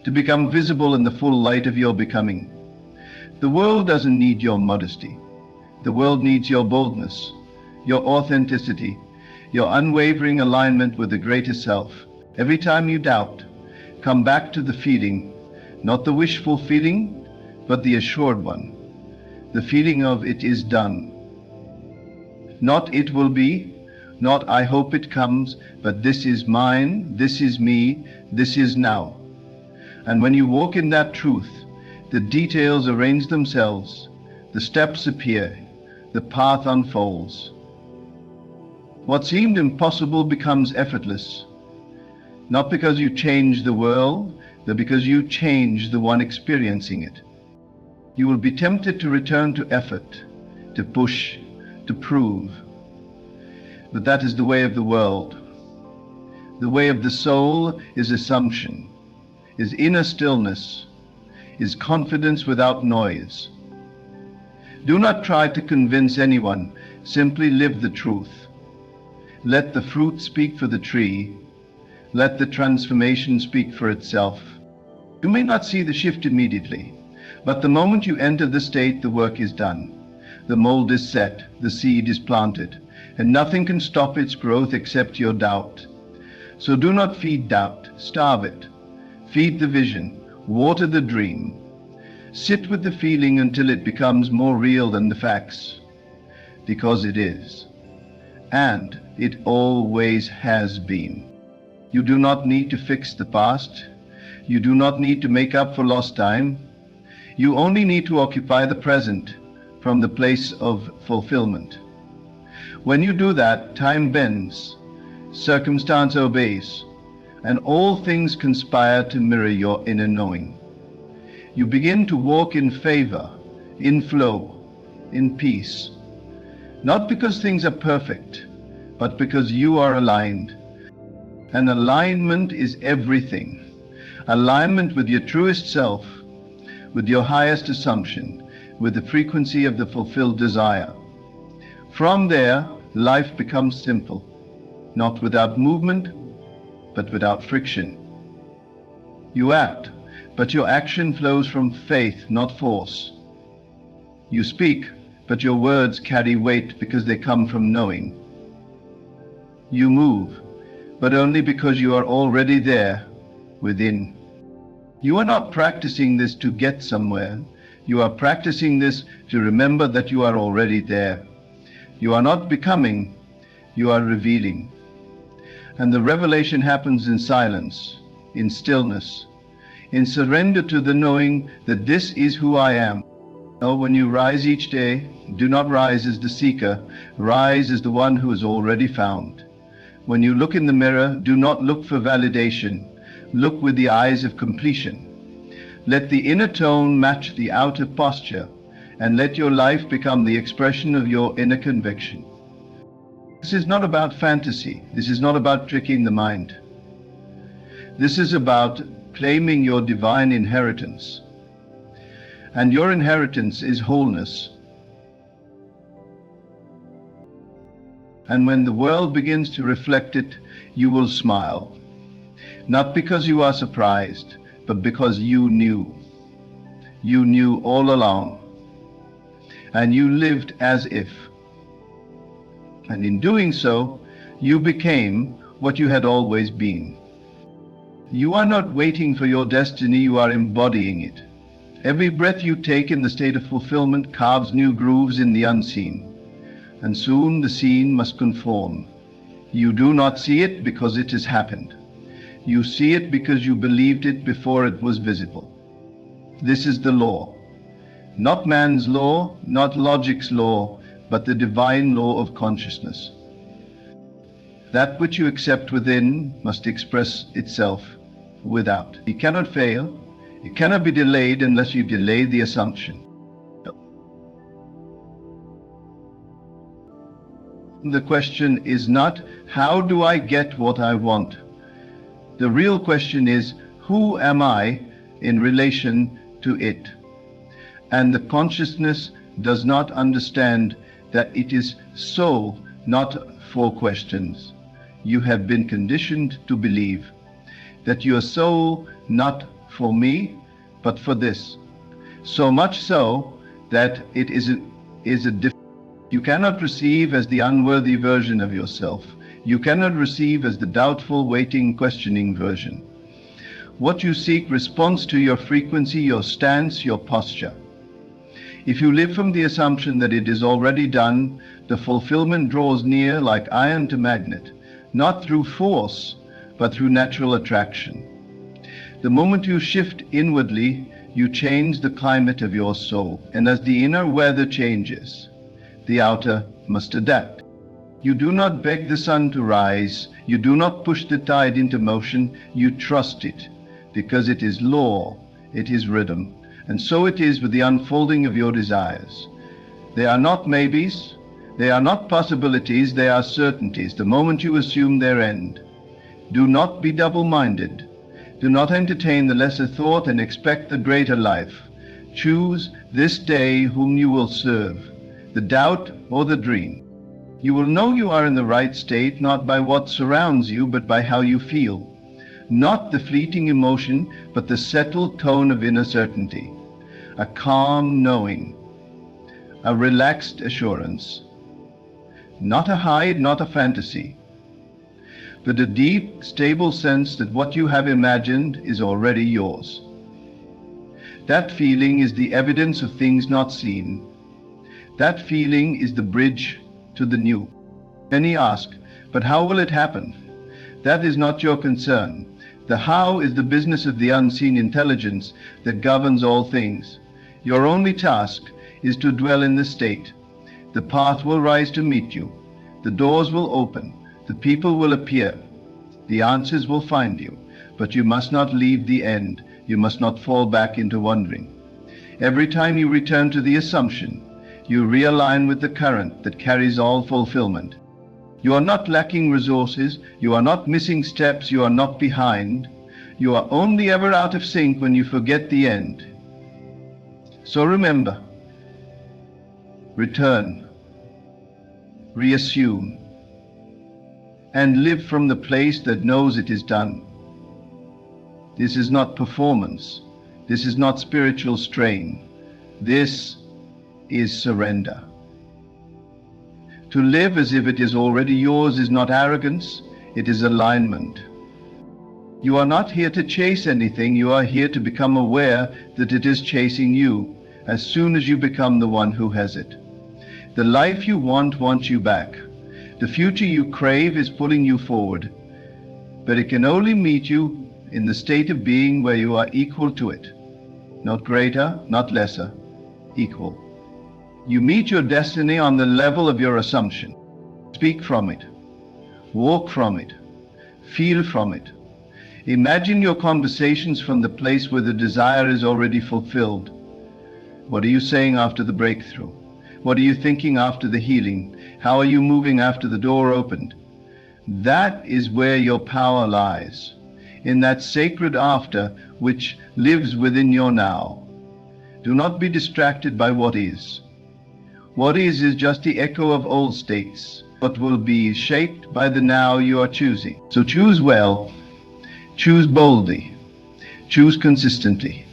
to become visible in the full light of your becoming. The world doesn't need your modesty. The world needs your boldness, your authenticity, your unwavering alignment with the greater self. Every time you doubt, come back to the feeling, not the wishful feeling, but the assured one, the feeling of "it is done." Not "it will be," not "I hope it comes," but "this is mine, this is me, this is now." And when you walk in that truth, the details arrange themselves, the steps appear, the path unfolds. What seemed impossible becomes effortless, not because you change the world, but because you change the one experiencing it. You will be tempted to return to effort, to push, to prove. But that is the way of the world. The way of the soul is assumption, is inner stillness, is confidence without noise. Do not try to convince anyone, simply live the truth. Let the fruit speak for the tree. Let the transformation speak for itself. You may not see the shift immediately, but the moment you enter the state, the work is done. The mold is set, the seed is planted, and nothing can stop its growth except your doubt. So do not feed doubt, starve it. Feed the vision, water the dream. Sit with the feeling until it becomes more real than the facts, because it is. And it always has been. You do not need to fix the past. You do not need to make up for lost time. You only need to occupy the present from the place of fulfillment. When you do that, time bends, circumstance obeys, and all things conspire to mirror your inner knowing. You begin to walk in favor, in flow, in peace, not because things are perfect, but because you are aligned. And alignment is everything. Alignment with your truest self, with your highest assumption, with the frequency of the fulfilled desire. From there, life becomes simple, not without movement, but without friction. You act, but your action flows from faith, not force. You speak, but your words carry weight because they come from knowing. You move, but only because you are already there, within. You are not practicing this to get somewhere. You are practicing this to remember that you are already there. You are not becoming, you are revealing. And the revelation happens in silence, in stillness, in surrender to the knowing that this is who I am. Oh, when you rise each day, do not rise as the seeker, rise as the one who is already found. When you look in the mirror, do not look for validation, look with the eyes of completion. Let the inner tone match the outer posture, and let your life become the expression of your inner conviction. This is not about fantasy. This is not about tricking the mind. This is about claiming your divine inheritance. And your inheritance is wholeness. And when the world begins to reflect it, you will smile. Not because you are surprised, but because you knew. You knew all along. And you lived as if. And in doing so, you became what you had always been. You are not waiting for your destiny, you are embodying it. Every breath you take in the state of fulfillment carves new grooves in the unseen, and soon the seen must conform. You do not see it because it has happened. You see it because you believed it before it was visible. This is the law. Not man's law, not logic's law, but the divine law of consciousness. That which you accept within must express itself without. It cannot fail. It cannot be delayed unless you delay the assumption. The question is not, how do I get what I want? The real question is, who am I in relation to it? And the consciousness does not understand that it is so, not for questions. You have been conditioned to believe that your soul not for me, but for this. So much so that it is a different. You cannot receive as the unworthy version of yourself. You cannot receive as the doubtful, waiting, questioning version. What you seek responds to your frequency, your stance, your posture. If you live from the assumption that it is already done, the fulfillment draws near like iron to magnet, not through force, but through natural attraction. The moment you shift inwardly, you change the climate of your soul. And as the inner weather changes, the outer must adapt. You do not beg the sun to rise. You do not push the tide into motion. You trust it, because it is law, it is rhythm. And so it is with the unfolding of your desires. They are not maybes, they are not possibilities, they are certainties, the moment you assume their end. Do not be double-minded. Do not entertain the lesser thought and expect the greater life. Choose this day whom you will serve, the doubt or the dream. You will know you are in the right state not by what surrounds you, but by how you feel. Not the fleeting emotion, but the settled tone of inner certainty. A calm knowing, a relaxed assurance. Not a hide, not a fantasy, but a deep, stable sense that what you have imagined is already yours. That feeling is the evidence of things not seen. That feeling is the bridge to the new. Many ask, but how will it happen? That is not your concern. The how is the business of the unseen intelligence that governs all things. Your only task is to dwell in the state. The path will rise to meet you. The doors will open. The people will appear. The answers will find you. But you must not leave the end. You must not fall back into wondering. Every time you return to the assumption, you realign with the current that carries all fulfillment. You are not lacking resources. You are not missing steps. You are not behind. You are only ever out of sync when you forget the end. So remember, return, reassume, and live from the place that knows it is done. This is not performance. This is not spiritual strain. This is surrender. To live as if it is already yours is not arrogance, it is alignment. You are not here to chase anything, you are here to become aware that it is chasing you as soon as you become the one who has it. The life you want wants you back. The future you crave is pulling you forward, but it can only meet you in the state of being where you are equal to it. Not greater, not lesser, equal. You meet your destiny on the level of your assumption. Speak from it. Walk from it. Feel from it. Imagine your conversations from the place where the desire is already fulfilled. What are you saying after the breakthrough? What are you thinking after the healing? How are you moving after the door opened? That is where your power lies, in that sacred after which lives within your now. Do not be distracted by what is. What is just the echo of old states. What will be shaped by the now you are choosing. So choose well, choose boldly, choose consistently.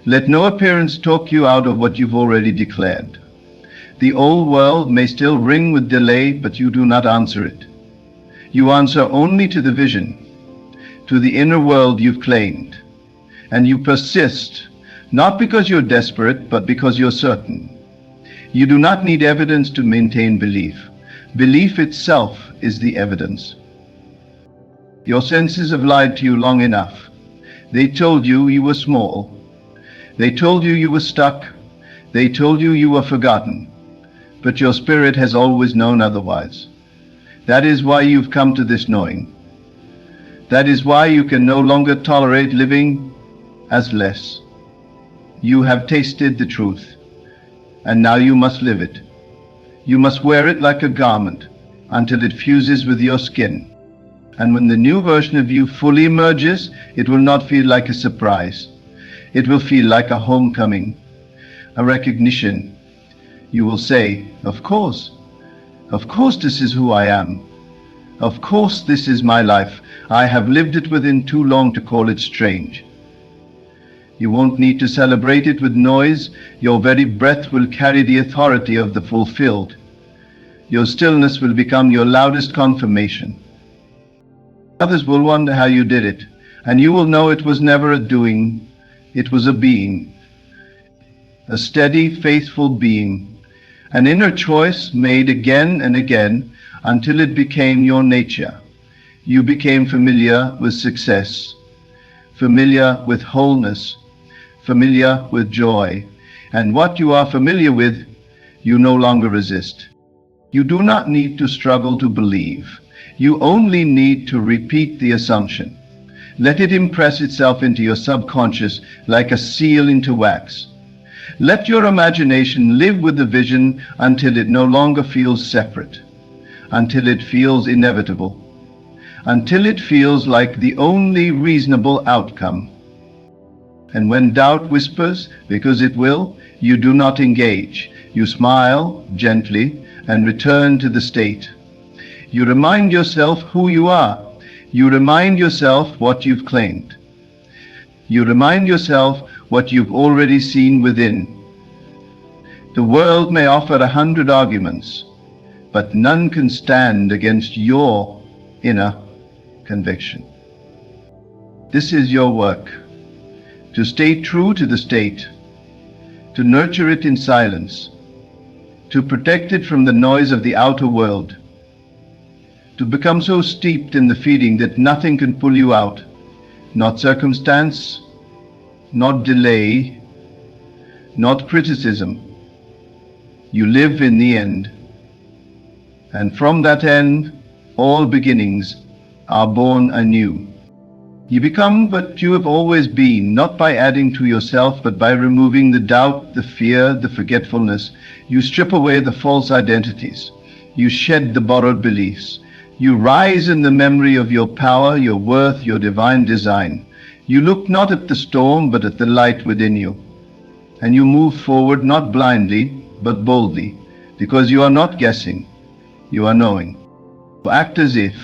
Let no appearance talk you out of what you've already declared. The old world may still ring with delay, but you do not answer it. You answer only to the vision. to the inner world you've claimed. And you persist, not because you're desperate, but because you're certain. You do not need evidence to maintain belief. Belief itself is the evidence. Your senses have lied to you long enough. They told you you were small. They told you you were stuck. They told you you were forgotten. But your spirit has always known otherwise. That is why you've come to this knowing. That is why you can no longer tolerate living as less. You have tasted the truth, and now you must live it. You must wear it like a garment until it fuses with your skin. And when the new version of you fully emerges, it will not feel like a surprise. It will feel like a homecoming, a recognition. You will say, of course this is who I am. Of course this is my life. I have lived it within too long to call it strange. You won't need to celebrate it with noise. Your very breath will carry the authority of the fulfilled. Your stillness will become your loudest confirmation. Others will wonder how you did it, and you will know it was never a doing, it was a being. A steady, faithful being. An inner choice made again and again until it became your nature. You became familiar with success, familiar with wholeness, familiar with joy. And what you are familiar with, you no longer resist. You do not need to struggle to believe. You only need to repeat the assumption. Let it impress itself into your subconscious like a seal into wax. Let your imagination live with the vision until it no longer feels separate, until it feels inevitable, until it feels like the only reasonable outcome. And when doubt whispers, because it will, you do not engage. You smile gently and return to the state. You remind yourself who you are. You remind yourself what you've claimed. You remind yourself what you've already seen within. The world may offer 100 arguments, but none can stand against your inner conviction. This is your work, to stay true to the state, to nurture it in silence, to protect it from the noise of the outer world, to become so steeped in the feeling that nothing can pull you out, not circumstance, not delay, not criticism. You live in the end, and from that end, all beginnings are born anew. You become what you have always been, not by adding to yourself, but by removing the doubt, the fear, the forgetfulness. You strip away the false identities. You shed the borrowed beliefs. You rise in the memory of your power, your worth, your divine design. You look not at the storm, but at the light within you. And you move forward not blindly, but boldly, because you are not guessing, you are knowing. You act as if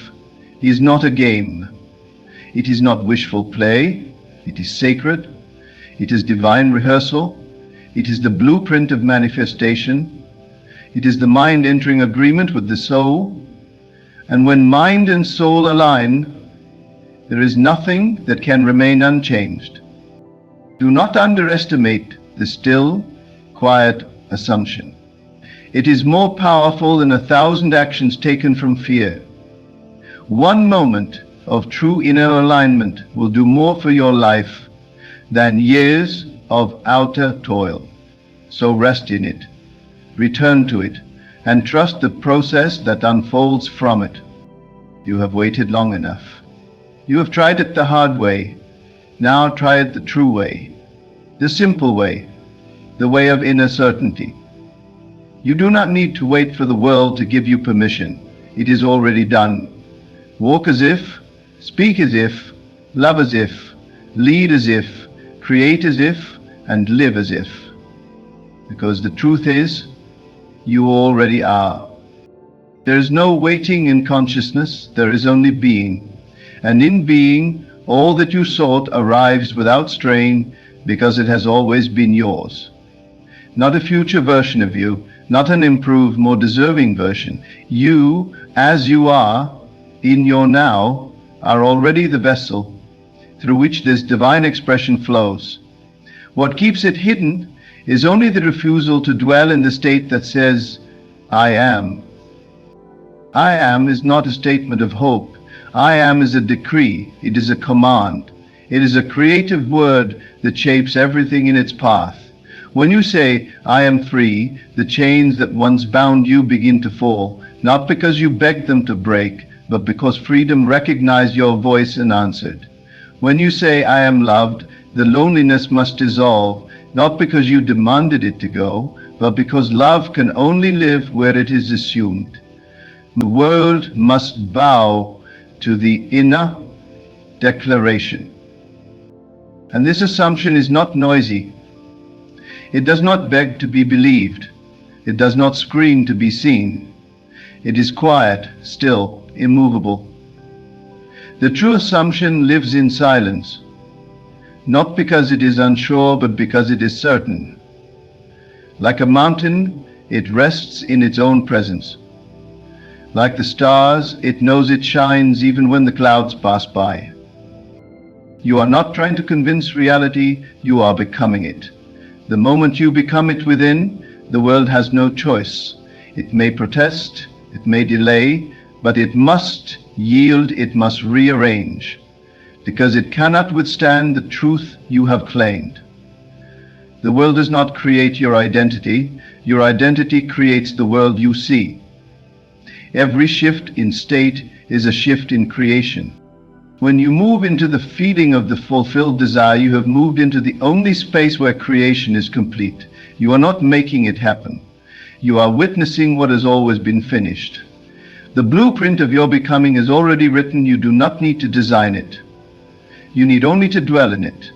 it is not a game. It is not wishful play. It is sacred. It is divine rehearsal. It is the blueprint of manifestation. It is the mind entering agreement with the soul. And when mind and soul align, there is nothing that can remain unchanged. Do not underestimate the still, quiet assumption. It is more powerful than 1,000 actions taken from fear. One moment of true inner alignment will do more for your life than years of outer toil. So rest in it, return to it, and trust the process that unfolds from it. You have waited long enough. You have tried it the hard way. Now try it the true way, the simple way, the way of inner certainty. You do not need to wait for the world to give you permission. It is already done. Walk as if, speak as if, love as if, lead as if, create as if, and live as if. Because the truth is, you already are. There is no waiting in consciousness, there is only being. And in being, all that you sought arrives without strain, because it has always been yours. Not a future version of you, not an improved, more deserving version. You, as you are, in your now, are already the vessel through which this divine expression flows. What keeps it hidden is only the refusal to dwell in the state that says, I am. I am is not a statement of hope. I am is a decree. It is a command. It is a creative word that shapes everything in its path. When you say, I am free, the chains that once bound you begin to fall, not because you begged them to break, but because freedom recognized your voice and answered. When you say, I am loved, the loneliness must dissolve, not because you demanded it to go, but because love can only live where it is assumed. The world must bow to the inner declaration. And this assumption is not noisy. It does not beg to be believed. It does not scream to be seen. It is quiet, still, immovable. The true assumption lives in silence, not because it is unsure, but because it is certain. Like a mountain, it rests in its own presence. Like the stars, it knows it shines even when the clouds pass by. You are not trying to convince reality, you are becoming it. The moment you become it within, the world has no choice. It may protest, it may delay, but it must yield, it must rearrange, because it cannot withstand the truth you have claimed. The world does not create your identity creates the world you see. Every shift in state is a shift in creation. When you move into the feeling of the fulfilled desire, you have moved into the only space where creation is complete. You are not making it happen. You are witnessing what has always been finished. The blueprint of your becoming is already written. You do not need to design it. You need only to dwell in it,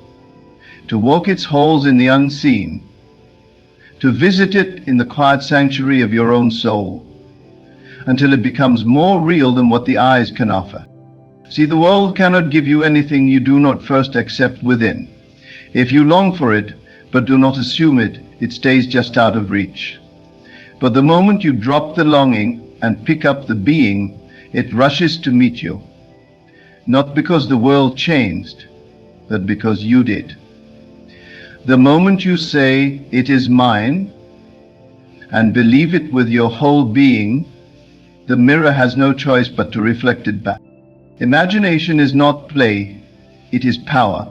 to walk its halls in the unseen, to visit it in the quiet sanctuary of your own soul, until it becomes more real than what the eyes can offer. See, the world cannot give you anything you do not first accept within. If you long for it, but do not assume it, it stays just out of reach. But the moment you drop the longing and pick up the being, it rushes to meet you. Not because the world changed, but because you did. The moment you say, it is mine, and believe it with your whole being, the mirror has no choice but to reflect it back. Imagination is not play, it is power.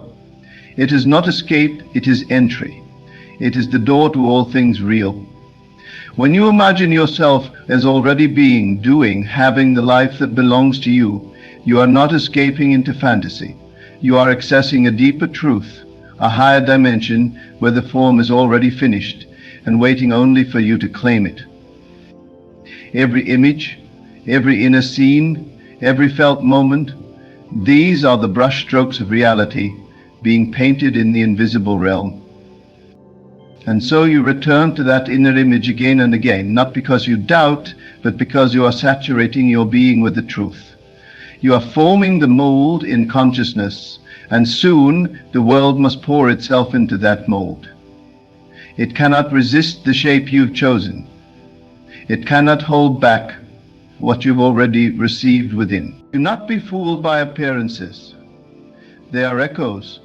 It is not escape, it is entry. It is the door to all things real. When you imagine yourself as already being, doing, having the life that belongs to you, you are not escaping into fantasy. You are accessing a deeper truth, a higher dimension where the form is already finished and waiting only for you to claim it. Every image, every inner scene, every felt moment, these are the brushstrokes of reality being painted in the invisible realm. And so you return to that inner image again and again, not because you doubt, but because you are saturating your being with the truth. You are forming the mold in consciousness, and soon the world must pour itself into that mold. It cannot resist the shape you've chosen. It cannot hold back what you've already received within. Do not be fooled by appearances. They are echoes.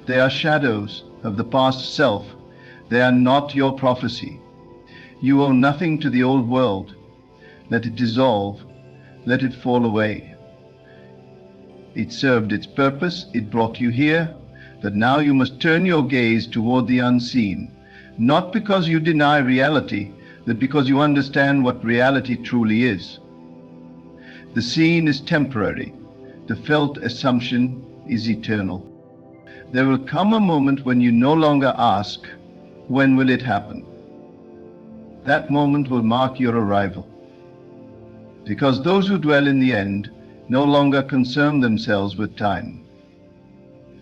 They are shadows of the past self. They are not your prophecy. You owe nothing to the old world. Let it dissolve. Let it fall away. It served its purpose. It brought you here. But now you must turn your gaze toward the unseen, not because you deny reality, but because you understand what reality truly is. The seen is temporary. The felt assumption is eternal. There will come a moment when you no longer ask, when will it happen? That moment will mark your arrival. Because those who dwell in the end no longer concern themselves with time.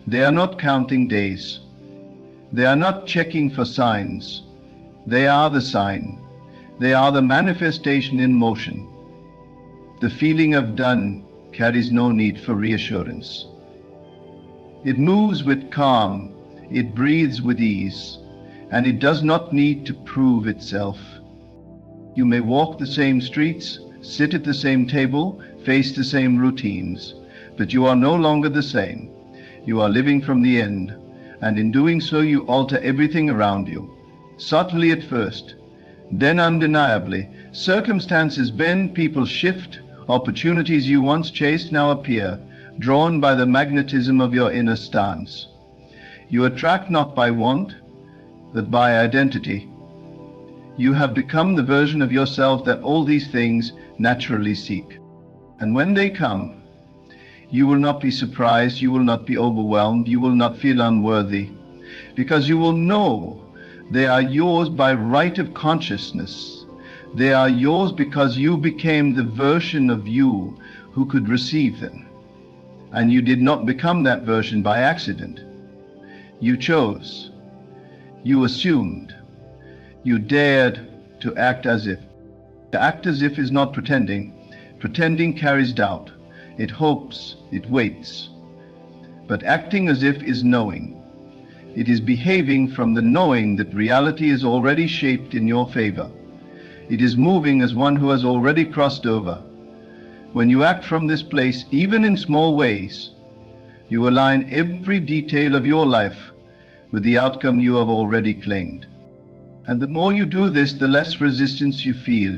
They are not counting days. They are not checking for signs. They are the sign. They are the manifestation in motion. The feeling of done carries no need for reassurance. It moves with calm, it breathes with ease, and it does not need to prove itself. You may walk the same streets, sit at the same table, face the same routines, But you are no longer the same. You are living from the end, and in doing so you alter everything around you. Subtly at first, then undeniably. Circumstances bend, people shift, opportunities you once chased now appear, drawn by the magnetism of your inner stance. You attract not by want, but by identity. You have become the version of yourself that all these things naturally seek. And when they come, you will not be surprised, you will not be overwhelmed, you will not feel unworthy, because you will know they are yours by right of consciousness. They are yours because you became the version of you who could receive them. And you did not become that version by accident. You chose. You assumed. You dared to act as if. To act as if is not pretending. Pretending carries doubt. It hopes, it waits. But acting as if is knowing. It is behaving from the knowing that reality is already shaped in your favor. It is moving as one who has already crossed over. When you act from this place, even in small ways, you align every detail of your life with the outcome you have already claimed. And the more you do this, the less resistance you feel.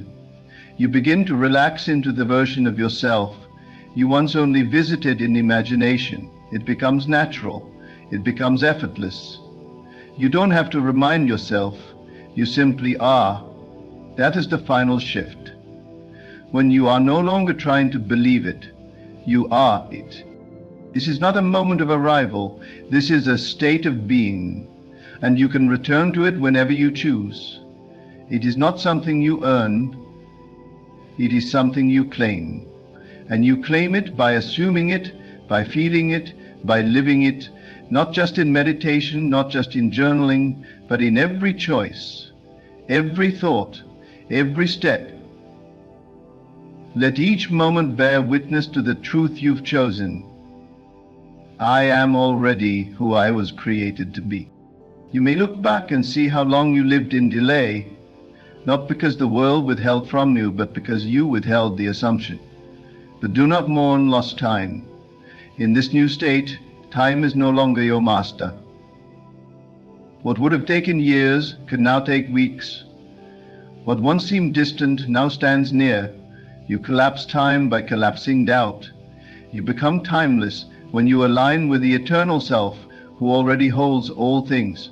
You begin to relax into the version of yourself you once only visited in imagination. It becomes natural. It becomes effortless. You don't have to remind yourself. You simply are. That is the final shift. When you are no longer trying to believe it, you are it. This is not a moment of arrival. This is a state of being, and you can return to it whenever you choose. It is not something you earn. It is something you claim. And you claim it by assuming it, by feeling it, by living it, not just in meditation, not just in journaling, but in every choice, every thought, every step. Let each moment bear witness to the truth you've chosen. I am already who I was created to be. You may look back and see how long you lived in delay, not because the world withheld from you, but because you withheld the assumption. But do not mourn lost time. In this new state, time is no longer your master. What would have taken years can now take weeks. What once seemed distant now stands near. You collapse time by collapsing doubt. You become timeless when you align with the eternal self who already holds all things.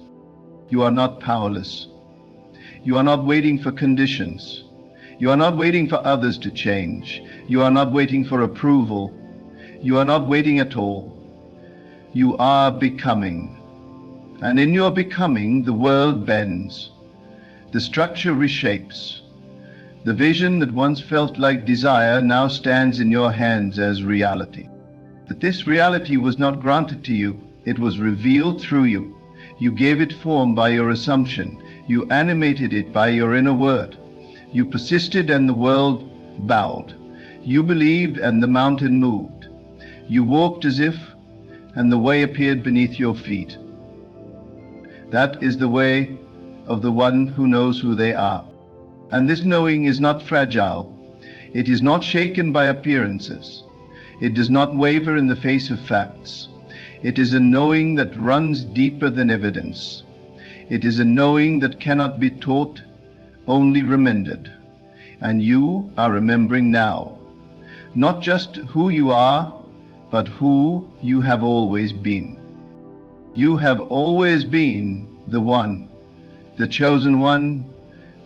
You are not powerless. You are not waiting for conditions. You are not waiting for others to change. You are not waiting for approval. You are not waiting at all. You are becoming. And in your becoming, the world bends. The structure reshapes. The vision that once felt like desire now stands in your hands as reality. But this reality was not granted to you. It was revealed through you. You gave it form by your assumption. You animated it by your inner word. You persisted and the world bowed. You believed and the mountain moved. You walked as if, and the way appeared beneath your feet. That is the way of the one who knows who they are. And this knowing is not fragile. It is not shaken by appearances. It does not waver in the face of facts. It is a knowing that runs deeper than evidence. It is a knowing that cannot be taught, only remembered. And you are remembering now. Not just who you are, but who you have always been. You have always been the one, the chosen one,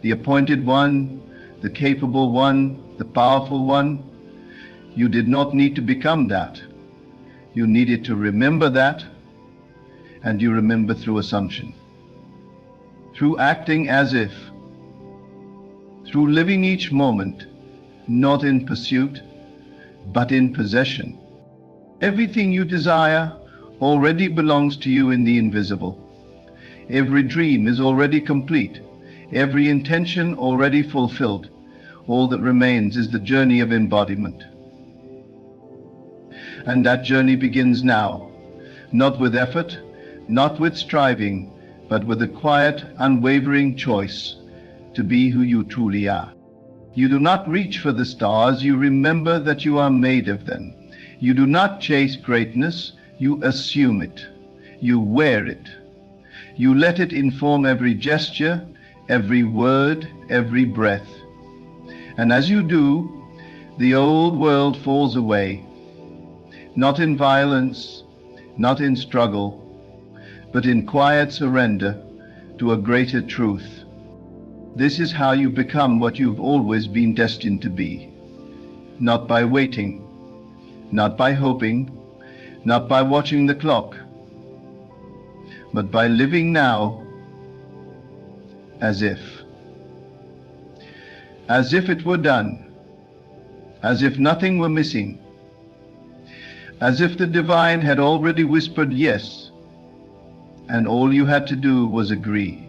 the appointed one, the capable one, the powerful one. You did not need to become that. You needed to remember that, and you remember through assumption, through acting as if, through living each moment, not in pursuit, but in possession. Everything you desire already belongs to you in the invisible. Every dream is already complete. Every intention already fulfilled. All that remains is the journey of embodiment. And that journey begins now, not with effort, not with striving, but with a quiet, unwavering choice to be who you truly are. You do not reach for the stars, you remember that you are made of them. You do not chase greatness, you assume it. You wear it. You let it inform every gesture, every word, every breath. And as you do, the old world falls away, not in violence, not in struggle, but in quiet surrender to a greater truth. This is how you become what you've always been destined to be. Not by waiting, not by hoping, not by watching the clock, but by living now as if it were done, as if nothing were missing, as if the divine had already whispered yes, and all you had to do was agree.